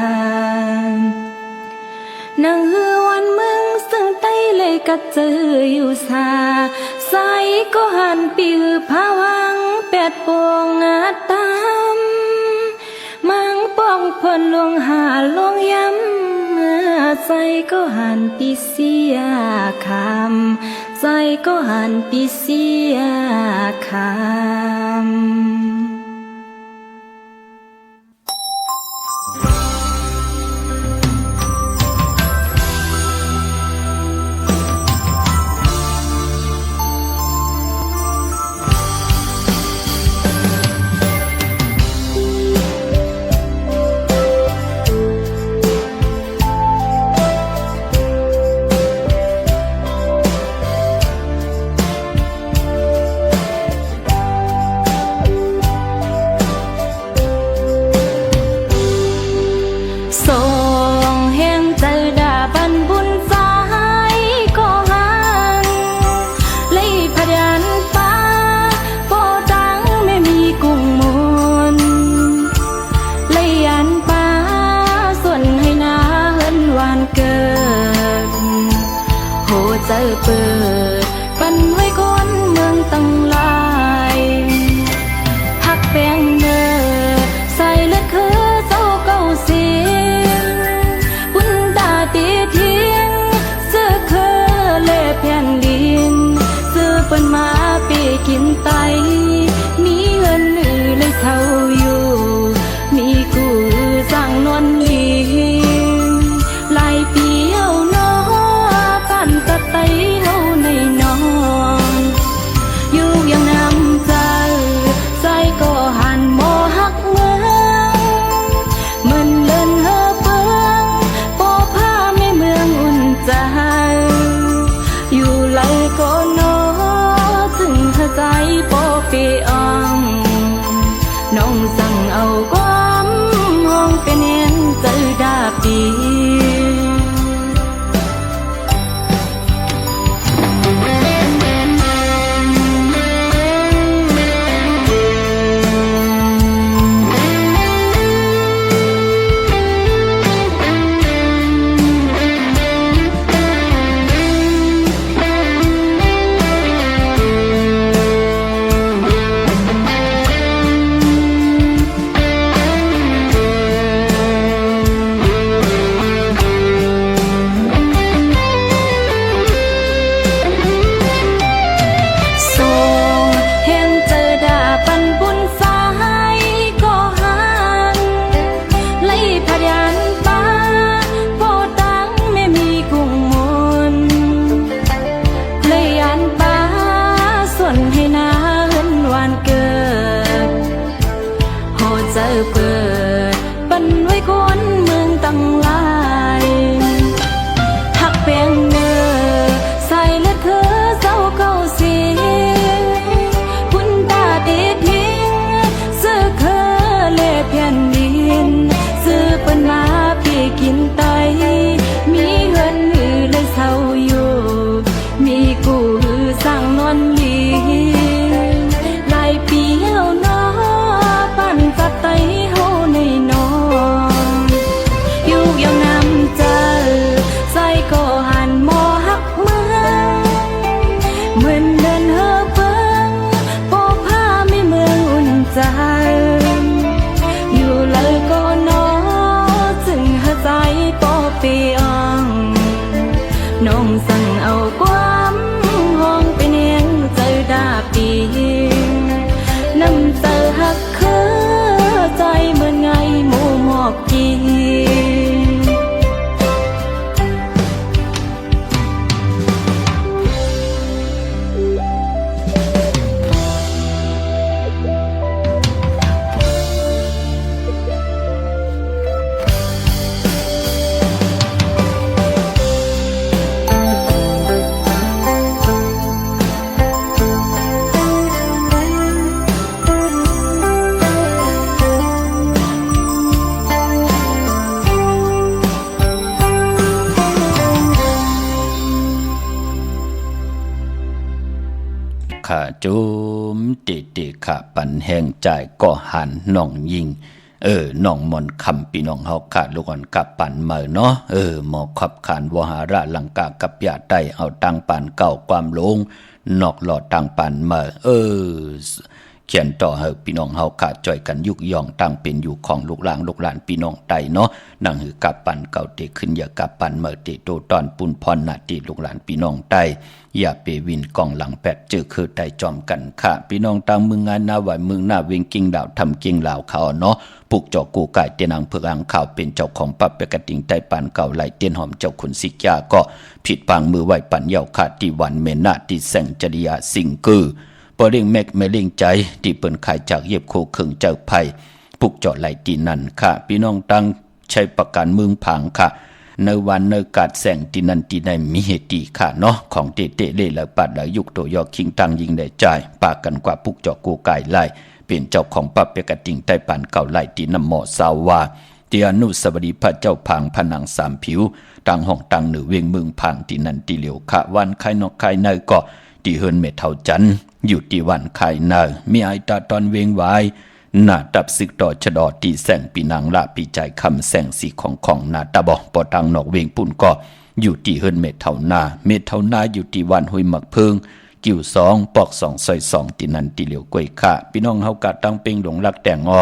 นางเฮือวันเมืองซึ่งไต้เลยกัดเจออยู่สาใสก็หันปีผาวังแปดปวงอาตามมังป้องพลลวงหาลวงย้ำใจก็หันปีเสียคำใจก็หันปีเสียคำ ปีอ่องน้องสั่งเอาความห้องเป็นเห็นเจอดาปีเปิดปันไว้คนเมืองตั้งหลายหักเพียงเนื้อใส่และเธอเศร้าเก่าเสียพุ่นตาติดทิ้งซื้อเคอเล่แผ่นดินซื้อเปิ้นมาพี่กินไตมีเงินหือเลยเศร้าอยู่มีกูหือสร้างนอนลีหลายปีแล้วเนาะปั่นจัดไตเฮาในน้องอยู่ยังน้ำใจใส่ก็หันมอหักเมืองเหมือนเดินเฮอเปิงโปผ้าไม่เมืองอุ่นใจอยู่เลยก็น้อจึงหาใจปอเปียงน้องสั่งเอาความห้องไปเนียงเจอดาปีน้ำเจอหักเคอใจเหมือนไงหมูหมอกกีข้าจุมติข้าปันแห่งใจก็หันน้องยิงน้องมนคำพี่น้องเฮาขาดลูกอ่อนกับปันเมื่อเนาะหมอขับขานวหาระลังกากับยาไตเอาตังปันเก่าความลงนอกหลอดตังปันเมื่อเขียนต่อให้พี่น้องเฮาขาดจ่อยกันยุกย่องตั้งเป็นอยู่ของลูกหลานพี่น้องไตเนาะนั่งหือกับปันเก่าเตขึ้นอย่ากับปันเมื่อเตโตตอนปุ่นพรนาตีลูกหลานพี่น้องไตอย่าไปวินกองหลังแปดเจอคือไตจอมกันค่ะพี่น้องตามมึงงานหน้าไหวมึงหน้าเวงกิ่งดาวทำกิ่งลาวเขาเนาะปุกเจ้ากูไก่เตียนางเผือกอ่างข่าวเป็นเจ้าของปับเปกติงไตปันเก่าไหลเตียนหอมเจ้าขุนสิกยาก็ผิดปังมือไหวปันเยาขาดที่วันเมนาที่แสงจริยาสิงกือปอเร่งแมกไม่เร่งใจที่เปิ้นขายจากเย็บโคเคิงเจ้าไผ่ปุกเจาะไหลตีนั่นค่ะพี่น้องตั้งใช้ประกันเมืองผังค่ะในวันในกาดแสงตีนันตีในมีเหตุค่ะเนาะของเตเตเล่และปัดและยุกโตยอคิงตังยิงได้จ่ายปากกันกว่าปุกเจาะกูไก่ไล่เป็นเจ้าของปับเปกติงใต้ปานเก่าไล่ตีน้ำหมอสาวาเตียนุสวดีพระเจ้าพังผนังสามผิวตังห้องตังหรือเวียงเมืองพังตีนันตีเหลียวค่ะวันใครนอกใครในก็ตีเฮินเมเท่าจันอยู่ที่วันใครในมีไอตาตอนเวียงไว้หน้าตับซึกต่อชะดอตีแสงปีนางละปีใจคำแสงสีของหน้าตาบอกปอตังนอกเวียงปุ่นก็อยู่ที่เฮินเมเท่านาอยู่ที่วันหุยหมักเพิงกิ่วสองปอกสองซอยสองตีนันตีเหลียวกวยค่ะพี่น้องเฮากะตั้งเป่งหลงรักแต่งอ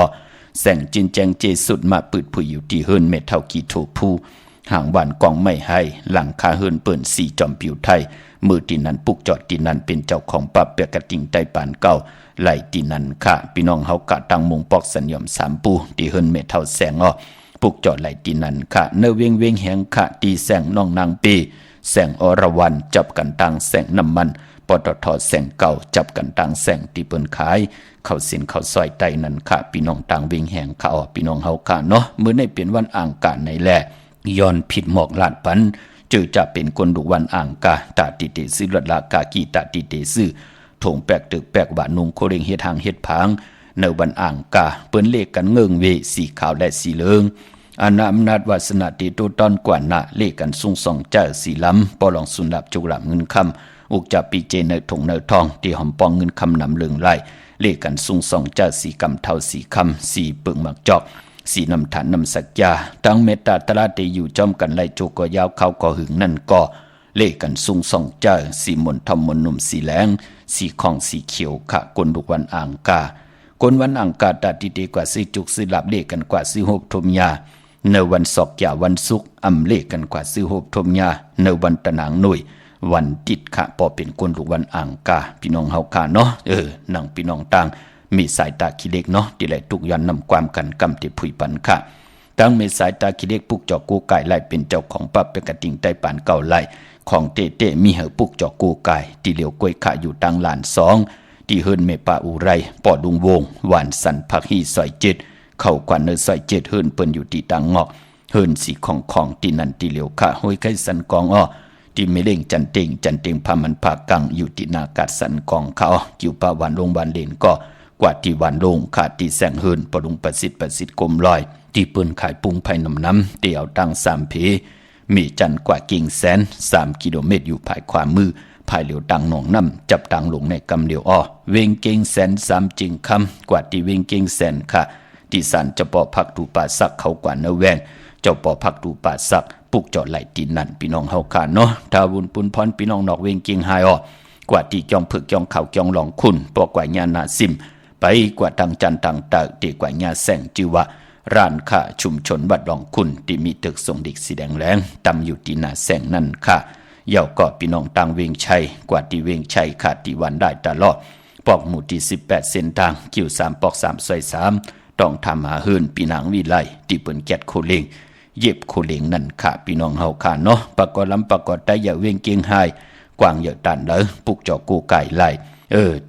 แสงจินแจงเจสุดมาปืดผุยอยู่ที่เฮินเมเท่ากีโถผู้ห่างวันกองไม่ให้หลังคาเฮินเปิ่นสีจอมผิวไทยมือตีนันปุกจอดตีนันเป็นเจ้าของปับเปียกติงไตปานเก่าไหลตีนันค่ะพี่น้องเฮากะตั้งมงปอกสัญญมสามปูตีเฮินเมเท่าแสงปุกจอดไหลตีนันค่ะเนเวียงแหงค่ะตีแสงน้องนางปีแสงอรวรรณจับกันตังแสงน้ำมันปตท.แสงเก่าจับกันตังแสงตีเปิ้นขายเข้าสินเข้าซอยไตนันค่ะพี่น้องต่างเวียงแหงค่ะพี่น้องเฮาค่ะเนาะมื้อในเป็นวันอ่างกาในแลย้อนผิดหมอกลาดปันจือจะเป็นคนดุวันอ่างกาตาติเตซื้อละลากากีตาติเตซื้อ ถงแปกตึกแปกบะนุงโคเรงเฮ็ดหางเฮ็ดผางในวันอ่างกาเปิ้นเลขกันเงิงเวสีขาวและสีเหลืองอาณาอำนาจวาสนาติโตตอนกว่านะเลขกันซุงส่องเจ้าสีล้ำปอลองสุนดับจุกหลับเงินคำอุกจับปีเจเนถงเนทองตีหอมปองเงินคำนำเลืองไล่เลขกันซุงส่องเจ้าสีกำเท่าสีคำสีเปิงหมักจอกสีนำฐานนำสักยาตั้งเมตตาตราตีอยู่จอมกันไล่โจกยาวเข้าก่อหึงนั่นก็เลขกันซุงส่องเจ้าสีมนทอมมนนุ่มสีแหลงสีของสีเขียวขะกลดุกวันอ่างกากลวันอ่างกาตัดดีกว่าสีจุกสีหลับเลขกันกว่าสีหกทมยาในวันศอกยาวันศุกร์อำเลขกันกว่าซื้อโฮบทมยาในวันตะนางหน่วยวันติดขะพอเป็นคนลูกวันอ่างกาพี่น้องเฮาคาเนาะนังพี่น้องต่างมีสายตาขี้เล็กเนาะที่ไหลทุกยันนำความกันกำติผุยปันค่ะตั้งมีสายตาขี้เล็กปุกจอกกูไก่ไล่เป็นเจ้าของปับเป็นกระติงใต้ปานเก่าไล่ของเต้มีเหอปุกจอกกูไก่ที่เหลียวกล้วยขะอยู่ตังหลานสองที่เฮิรนเมปาอุไรปอดุงวงหวานสันผักฮีซอยเจ็ดเข้ากว่าเนื้อซอยเจ็ดเฮิรนเปิ้นอยู่ที่ตังงอกเฮิรนสีของตีนันตีเหลียวขะห้อยไข่สันกองอ้อที่ไม่เล่งจันเต็งพามันผากังอยู่ที่นากาดสันกองเขาอยู่ป่าวันลงวันเลนก็กว่าที่วันลงขาดที่แสงเฮิรนปรุงประสิทธิ์กลมลอยที่เปิ้นขายปุงไผ่น้ำเตี่ยวตั้ง3 เพมีจันกว่ากิ่งแสน3 กิโลเมตรอยู่ภายขวามือภายเหลียวตังหนองน้ำจับตังลงในกำเหลียวอ้อเวงเก่งแสน3 จึงคำกว่าที่เวงเก่งแสนค่ะที่สันจะปอพักตูป่าสักเขากว่าเนแวงเจ้าปอพักตูป่าสักปุกจอดไหลตีนั่นพี่น้องเฮาขาเนาะทาบุญปุนพรพี่น้องนอกเวงเก่งหายอ้อกว่าที่จองผึกจองเขาจองหลองคุณปอกว่าญาณาซิมไปกว่าตังจันตังตะตีกว่าญาแสงจือว่าร้านค้าชุมชนวัดหลองคุณที่มีตึกทรงเด็กสีแดงแรงตำอยู่ที่หน้าแสงนั่นค่ะเย่าก็พี่น้องต่างเวงชัยกว่าที่เวงชัยขาดที่วันได้ตลอดปอกหมู่ที่18เส้นทางคิว3ปอก3ซอย3ต้องทำหาเฮิรนพี่นางวิไลที่เปิ้นแกดโคเลงเย็บโคเลงนั่นค่ะพี่น้องเฮาค่ะเนาะปะกอลำปะกอได้อย่าเวงเกียงไฮกว้างอย่าตันเด้อปุกจอกูไก่ไล่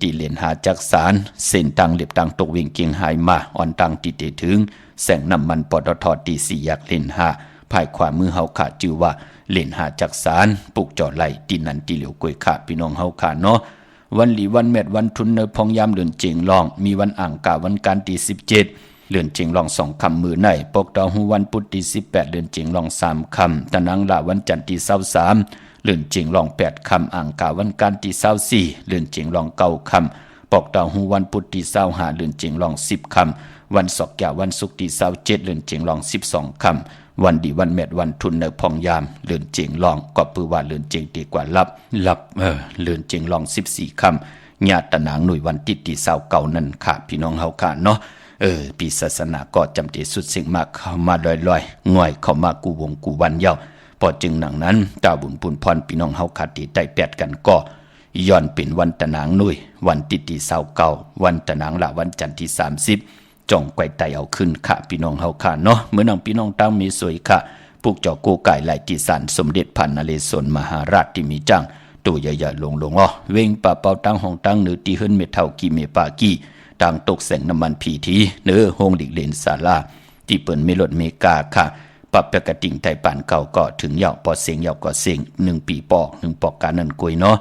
ตีเลียนหาจักสารเส้นทางเล็บทางตกเวงเกียงไฮมาอ่อนตังติเตถึงแสงน้ำมันปตทตี4อยากเล่นหาภายขวามือเฮาขาจื่อว่าเล่นหาจักสารปุกจอไหลตีนันตีเหลียวกวยขาพี่น้องเฮาขาเนาะวันหลีวันแมดวันทุนเนพองยามเดือนเจงลองมีวันอ่างกาวันการตี17เดือนเจงลอง2 คำมือในปกตอหูวันพุธที่18เดือนเจงลอง3 คำตะนังละวันจันทร์ที่23เดือนเจงลอง8 คำอ่างกาวันการที่24เดือนเจงลอง9 คำปกตอหูวันพุธที่25เดือนเจงลอง10 คำวันศอกยาวันศุกร์ที่27เดือนเจงลอง12 คำวันดีวันแมดวันทุนเนพองยามเดือนเจงลองก็ปือว่าเดือนเจงดีกว่าลับเดือนเจงลอง14 คำญาตะนางหน่วยวันติดที่29นั่นค่ะพี่น้องเฮาค่ะเนาะปีศาสนาก็จำที่สุดสิ่งมากเข้ามาลอยๆง่อยเข้ามากูวงกูวันเย้าพอจึงหนังนั้นตาบุญปุนพรพี่น้องเฮาขาดที่ใต้แปดกันก็ย้อนเป็นวันตะนางหน่วยวันติดที่29วันตะนางละวันจันทร์ที่30จ่องไกวไตเอาขึ้นค่ะพี่น้องเฮาค่ะเนาะเมื่อนางพี่น้องตั้งมีสวยค่ะปลูกจอกูไก่ไหลที่ศาลสมเด็จพระนเรศวรมหาราชที่มีจังตัวใหญ่ๆลงอ้อเวงป่าเป่าตั้งห้องตั้งเนื้อตีเฮิรนเมเท่ากี่เมปากี้ต่างตกแสงน้ำมันผีทีเนื้อโฮงดิกเลนศาลาที่เปิ้นไม่ลดเมกาค่ะปรับปกติงไทยปานเก่าก็ถึงเหยาปอเสียงเหยาก็เสียง1 ปีปอก1 ปอกการนั่นกุยเนาะ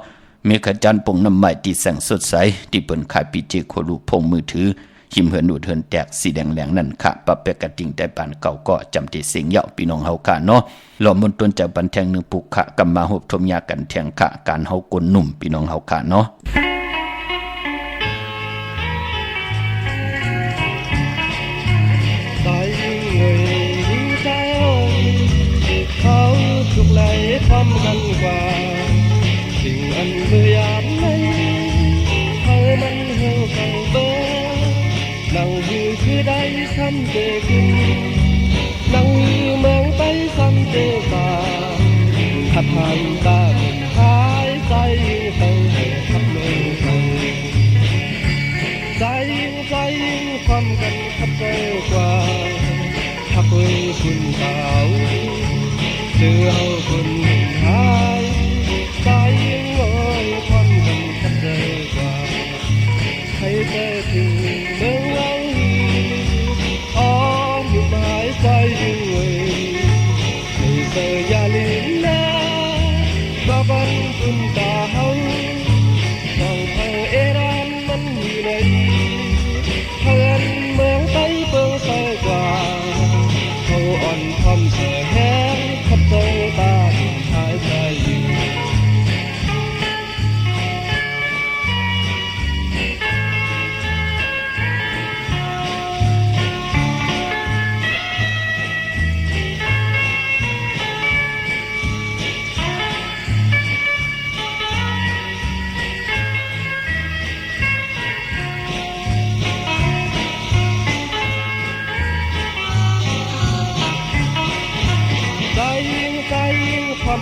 เมฆจันทร์ปงน้ำใหม่ที่แสงสดใสที่เปิ้นขายปีเจโคลูพงมือถือหิมเหินดูดเหินแตกสีแดงแหลงนั่นค่ะปรับปกติงไทยปานเก่าก็จำที่เสียงเหยาพี่น้องเฮาค่ะเนาะหล่อมนต้นจากบันแทง1 ปุกขะกำมาหบทมยากันแทงค่ะการเฮากลหนุ่มพี่น้องเฮาค่ะเนาะทุกไหลความกันกว่าสิ่งอันเบื่อนั้นเขามันเหี่ยวกันเบอนั่งอยู่คือได้ซ้ำเจกินนั่งอยู่เมืองไปซ้ำเจตาขัดทางตาหายใจไปขับเมืองไปใจความกันขับใจกว่าทักเว้คุณเก่าเดือดคนหายใจยังลอยความกันขัดใจกว่าให้เธอถึงเมืองเราอ้อมอยู่หมายใจยังเว้ยให้เธออย่าลืมนะว่าบันคุณตาเฮาต้องเธอเอง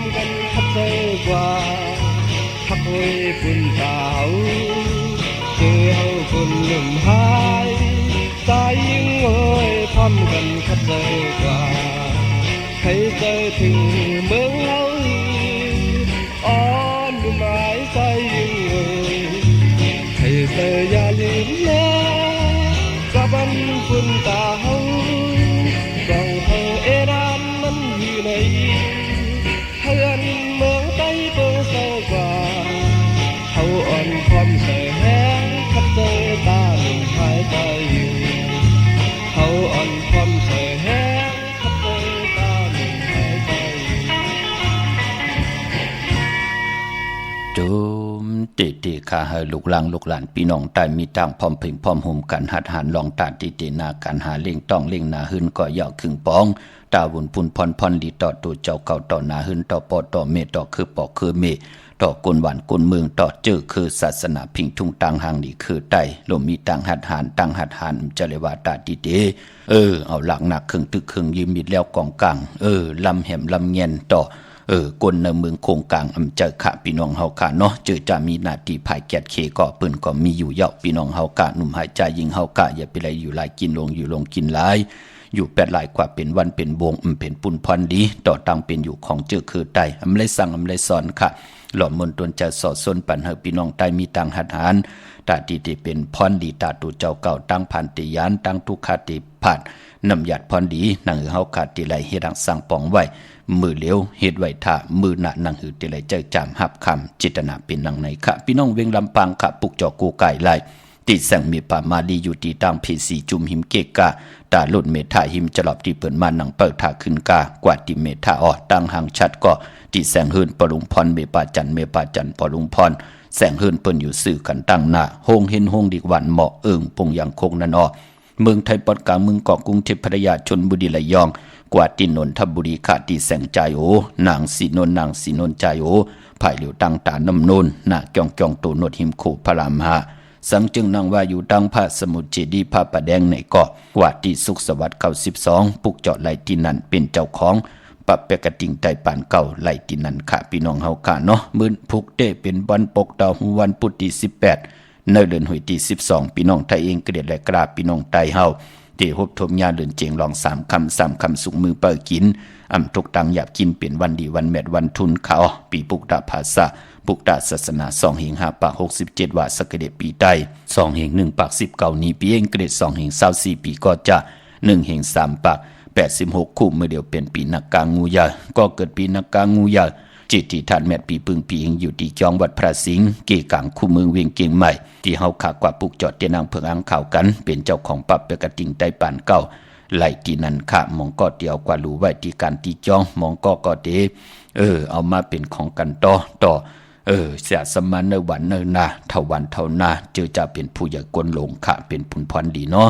ำกันขัดเจอกว่าทักเว้ยปุ่นสาวเจอเฮาคนหนุ่มหายสายยิงเว้ยพร้อมกันขัดเจอกว่าใครเจอถึงเมืองเฮาอ่อนหนุ่มหายสายยิงเว้ยใครเจออย่าลืมนะกะบันปุ่นตาเฮาสองเฮาเอรานมันอยู่ในเฮือนเมืองใต้เปิงเศร้ากว่าเฮาอ่อนความเสื่อแห้งขัดเจอตาหนุ่มหายใจอยู่เฮาอ่อนความเสื่อแห้งขัดเจอตาหนุ่มหายใจอยู่จุมติข้าให้ลูกหลานพี่น้องใต้มีต่างพร้อมเพ่งพร้อมห่มกันหัดหันลองตาตินาการหาเล่งต้องเล่งนาหึนก็ยาวครึ่งปองตาวุนพุ่นพรลีต่อตัวเจ้าเก่าต่อนาหึนต่อปอต่อเมต่อคือปอคือเมต่อกุนหวานกุนเมืองต่อเจอคือศาสนาพิงทุ่งต่างหางนี่คือใต้ลมมีต่างหัดหันจะเลยว่าตาติเตเอาหลักหนักครึ่งตึกครึ่งยืมมิดแล้วกองกลางลำแหมลำเงียนต่อกนในเมืองโคงกลางเจอขะพี่น้องเฮาค่ะเนาะเจอจะมีหน้าที่ภายแกดเคก็ปืนก็มีอยู่เยาะพี่น้องเฮากะหนุ่มหายใจยิงเฮากะอย่าไปไรอยู่หลายกินลงอยู่ลงกินหลายอยู่แปดหลายกว่าเป็นวันเป็นวงเป็นปุ่นพรดีต่อตังเป็นอยู่ของเจอคือใต้เลยสั่งเลยสอนค่ะหล่อมนตนจะสอดสนปันเฮาพี่น้องใต้มีตังหัดหานตาดีเป็นพรดีตาตูเจ้าเก่าตั้งพันติยานตั้งทุกขติผ่านนำหยัดพรดีนังเฮาขาดติไหลเฮ็ดสั่งปองไว้มือเลี้ยวเฮ็ดไว้ท่ามือหน้านังหือติไหลใจจามหับคำจิตนาเป็นนังไหนค่ะพี่น้องเวงลำปางค่ะปุกจอกูไก่ไล่ติแสงมีป่ามาลีอยู่ที่ตั้งเพสีจุมหิมเกกะตาลุดเมธาหิมจลอบที่เปิดมาหนังเปิดท่าขึ้นกากว่าติเมธาตั้งหางชัดก็ติแสงหืนปลุงพรเมปาจันปลุงพรแสงหืนเปิ้นอยู่สื่อกันตั้งหน้าโฮงเห็นโฮงดีกวันเหมาะปงยังคงนั่นเมืองไทยปอดกลางเมืองเกาะกรุงเทพพัทยาชลบุรีระยองกว่าตินนทบุรีขาติแสงใจนางสีนนใจภายเหลียวตั้งตาน้ำนนหน้าเกียงตูนดหิมโขพระรามหาสังจึงนางว่าอยู่ตั้งพระสมุทรเจดีย์พระประแดงในเกาะกว่าติสุขสวัสดิ์92ปุกเจาะไหลที่นั่นเป็นเจ้าของปะเปกติงไตปานเก่าไหลที่นั่นค่ะพี่น้องเฮาค่ะเนาะมื้อพุกเตเป็นวันปกดาววันพุธที่18ในเดือนหวยที่12พี่น้องไทยเองเกลียดและกราบพี่น้องไทยเฮาที่ฮบทมญาเดือนเจงลอง3คำสุกมือเปิดกินทุกตังหยาบกินเป็นวันดีวันแมดวันทุนเขาปีปุกดาภาษาปุกดาศาสนา2เหง5ปาก67ว่าสกเดปีใต้2เหง1ปาก19นี้ปีเองเกรด2เหง24ปีก็จะ1เหง3ปาก86คู่เมื่อเดียวเป็นปีนักกางูยาก็เกิดปีนักกางูยาจิตที่ท่านแม่ปีปึงปีเองอยู่ที่จองวัดพระสิงห์เกกางคู่เมืองเวียงเกียงใหม่ที่เฮาขากว่าปุกจอดเตนางเพิงอังข่าวกันเป็นเจ้าของปับเปกติงไต้ปานเก่าไหลที่นั่นค่ะมองก็เดียวกว่ารู้ไว้ที่การที่จองมองก็เดเอามาเป็นของกันต่อเสียสมานในวันเนนาเท่าวันเท่านาเจอจะเป็นผู้ใหญ่กวนหลงค่ะเป็นผุนพรดีเนาะ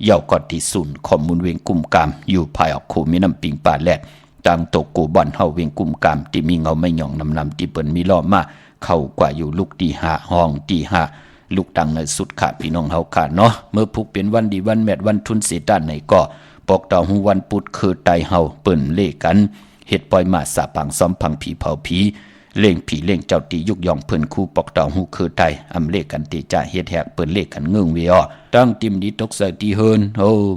เย่าก็ที่ศูนย์ข้อมูลเวียงกุมกามอยู่ภายออกคูมีน้ำปิงป่าแลกต่างตกกูบ่อนเฮาเวียงกุมกามที่มีเงาไม่หย่องนำที่เปิ้นมีล้อมาเข้ากว่าอยู่ลูกที่5ห้องที่5ลูกตังในสุดค่ะพี่น้องเฮาค่ะเนาะเมื่อพุกเป็นวันดีวันแมดวันทุนเสด้านไหนก็ปอกดาววันปุดคือไตเฮาเปิ้นเลกันเฮ็ดปล่อยมาสาปังซ้อมพังผีเผาผีเล่งผีเล่งเจ้าตียุกยองเพิ่นคู่ปอกดาวคือไตเลกันติจ่าเฮ็ดแฮกเปิ้นเลกันเงื้องเวียตั้งติมดีตกใส่ตีเฮิน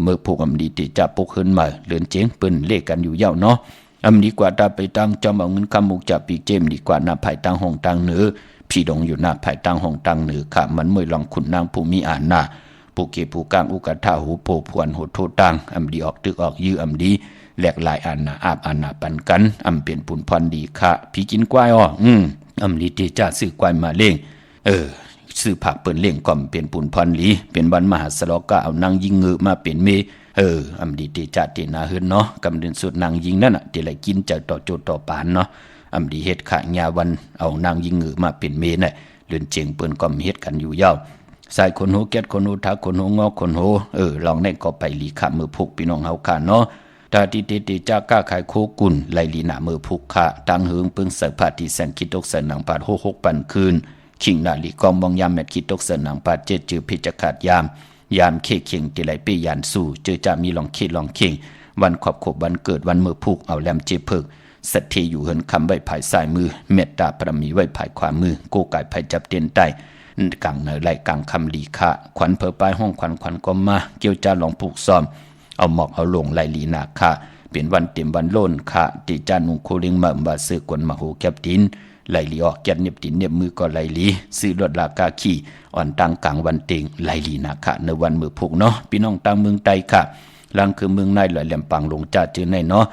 เมื่อพุกดีติจ่าปุกเฮินมาเลือนเจ๋งเปิ้นเลกันอยู่ยาวเนาะดีกว่าตาไปตั้งจอมเอาเงินคำมุกจับปีเจมดีกว่าหน้าภายตั้งห้องตั้งเหนือพี่ดงอยู่หน้าภายตั้งห้องตั้งเหนือค่ะมันเมื่อลองขุนนางผู้มีอ่านหน้าผู้เก็บผู้กลางอุกท่าหูโผพวนโหดโทตั้งดีออกตึกออกยื้อดีแหลกหลายอ่านหน้าอาบอ่านหน้าปันกันเปลี่ยนปุ่นพรดีค่ะพี่กินกวายดีตีจ่าซื้อกวายมาเล่งซื้อผักเปิ่นเล่งก่อมเป็นปุ่นพรลีเป็นวันมหาสลก็เอานางยิงเงือมาเป็นเมดีตีจ่าตีนาเฮือนเนาะกำเดินสุดนางยิงนั่นน่ะที่ไหลกินจากต่อโจต่อปานเนาะดีเฮ็ดขะญาวันเอานางยิงเงือมาเป็นเมน่ะเดินเจียงเปิ้นก็เฮ็ดกันอยู่ยาวสายคนโหแก๊ดคนโหทักคนโหงอคนโหลองได้ก็ไปลีขะมือพุกพี่น้องเฮาค่ะเนาะตาติติจ้าก้าขายโคกุนไหลลีหน้ามือพุกค่ะตั้งเฮืองปึงใส่ผ้าที่แสงคิดตกใส่หนังปาด6ปันคืนขิงนาลีกองมองยามแมดคิดตกใส่หนังปาดเจ็ดจือพิจขาดยามเคเข่งที่ไหลไปยานสู่เจอจะมีลองคิดลองเข่งวันขอบขบวันเกิดวันมือพุกเอาแลมเจเพิก สัตย์อยู่เหินคำไว้ภายซ้ายมือเมตตาปรมีไว้ภายขวามือโกไก่ภายจับเตียนใต้กังเนยไหลกังคำลีคะขวัญเพอปลายห้องขวัญก็มาเกี่ยวจ้าลองผูกซ้อมเอาหมอกเอาลงไหลลีนาคะเป็นวันเต็มวันโลนคะติจานุงโคลิงมาบาซื้อกวนมาโหแก็บดินไหลลีออกแก็บเน็บดินเน็บมือก็ไหลลีซื้อรถลากาขี่อ่อนตังกลางวันเต็งไหลลีนาคะในวันมือผูกเนาะพี่น้องต่างเมืองใต้ค่ะลังคือเมืองในลอยแหลมปังลงจ่าเจอในเนาะ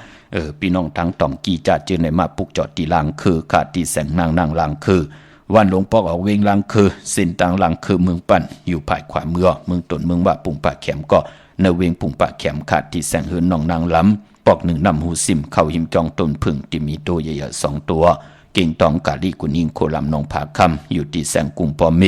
พี่น้องทั้งตองกีจ่าเจอในมาปุกจอดตีลังคือขาดตีแสงนางลังคือวันหลวงปอกออกเวงลังคือสินต่างลังคือเมืองปั่นอยู่ภายขวาเมืองตนเมืองว่าปุ่งปากแขมก็ในเวงปุ่งปากแขมขาดตีแสงเฮือนน้องนางล้ำปอกหนึ่งนำหูซิมเข้าหิมจองต้นพึ่งที่มีตัวใหญ่ๆ2 ตัวเก่งตองกาลีกุนิงโคลำน้องผาคำอยู่ที่แสงกุงปอเม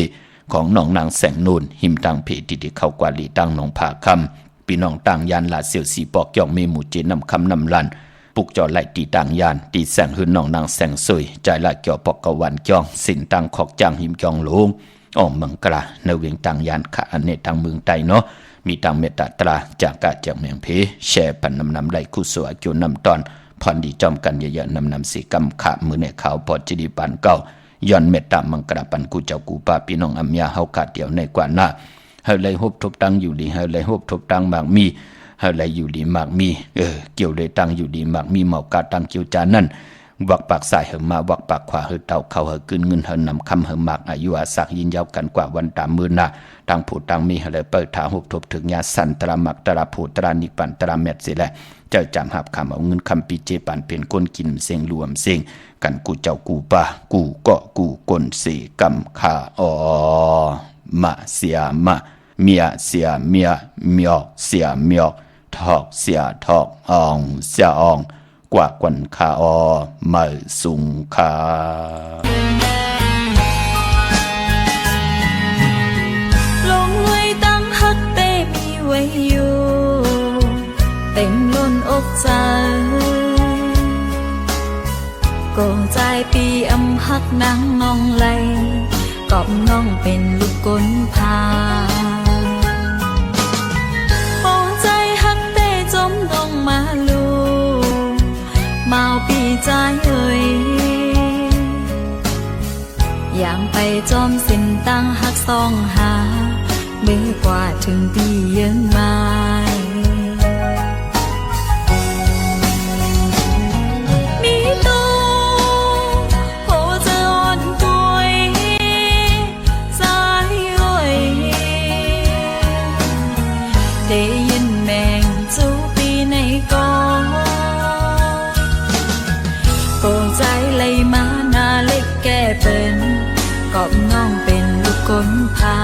ของน้องนางแสงนูนหิมตังเพติที่เข้ากว่าลีตั้งน้องผาคำพี่น้องต่างยานลาเสียวสีปอกย่องเมหมู่เจนำคำนำลันปุกจอไหลตีต่างยานตีแสงหืนน้องนางแสงสวยใจละเกี่ยวปอกกวันจ้องสินตังขอกจางหิมจองหลงอ้อมเมืองกลาในเวียงต่างยานขาอันเนทางเมืองไตเนาะมีตังเมตตาตราจากกาจากเมืองเพแช่ปันนำไหลคู่สวยจนนำตอนพรดีจอมกันเยอะๆนำสีกำขามือในขาวพอจิดีปานเก่าย้อนเมตตามังกราปันกูเจ้ากูป้าพี่น้องอัมยาเฮากาเดียวในกว่าหน้าเฮาเลยฮบทบตังอยู่ดีเฮาเลยฮบทบตังมากมีเฮาเลยอยู่ดีมากมีเกี่ยวเลยตังอยู่ดีมากมีเมากาตังเกี่ยวจานั่นวักปากซ้ายเฮามาวักปากขวาเฮาเต่าเข้าเฮากึนเงินเฮานำคำเฮามากอายุอาศักยินยาวกันกว่าวันตามมือหน้าตังผู้ตังมีเฮาเลยเปิดถาฮบทบถึงยาสันตระมักตระผู้ตระนิปันตระเม็ดสิแลเจ้าจำหับคำเอาเงินคำปีเจปันเป็นก้นกินเสียงรวมเสียงกันกูเจ้ากูป่ากูก็กูกนเสกำขามาเสียมาเมียเสียเมียเมียเสียเมียทอกเสียทอกอองเสียอองกว่ากวนขามาสุงขาลงไว้ตั้งฮักเต้มีไว้อยู่เต็มล้นอกใจก็ใจปีอำฮักนางน้องไหลกอบน้องเป็นลูกกลพาปองใจฮักเต้จมน้องมาลูเมาปีใจเอ่ยอย่างไปจอมสินตั้งฮักซองหาเมื่อกว่าถึงปีเยือนมาได้ยินแมงจูปีในกองโปร่งใจเลยมาหน้าเล็กแก่เป็นกอบน้องเป็นลูกกลพา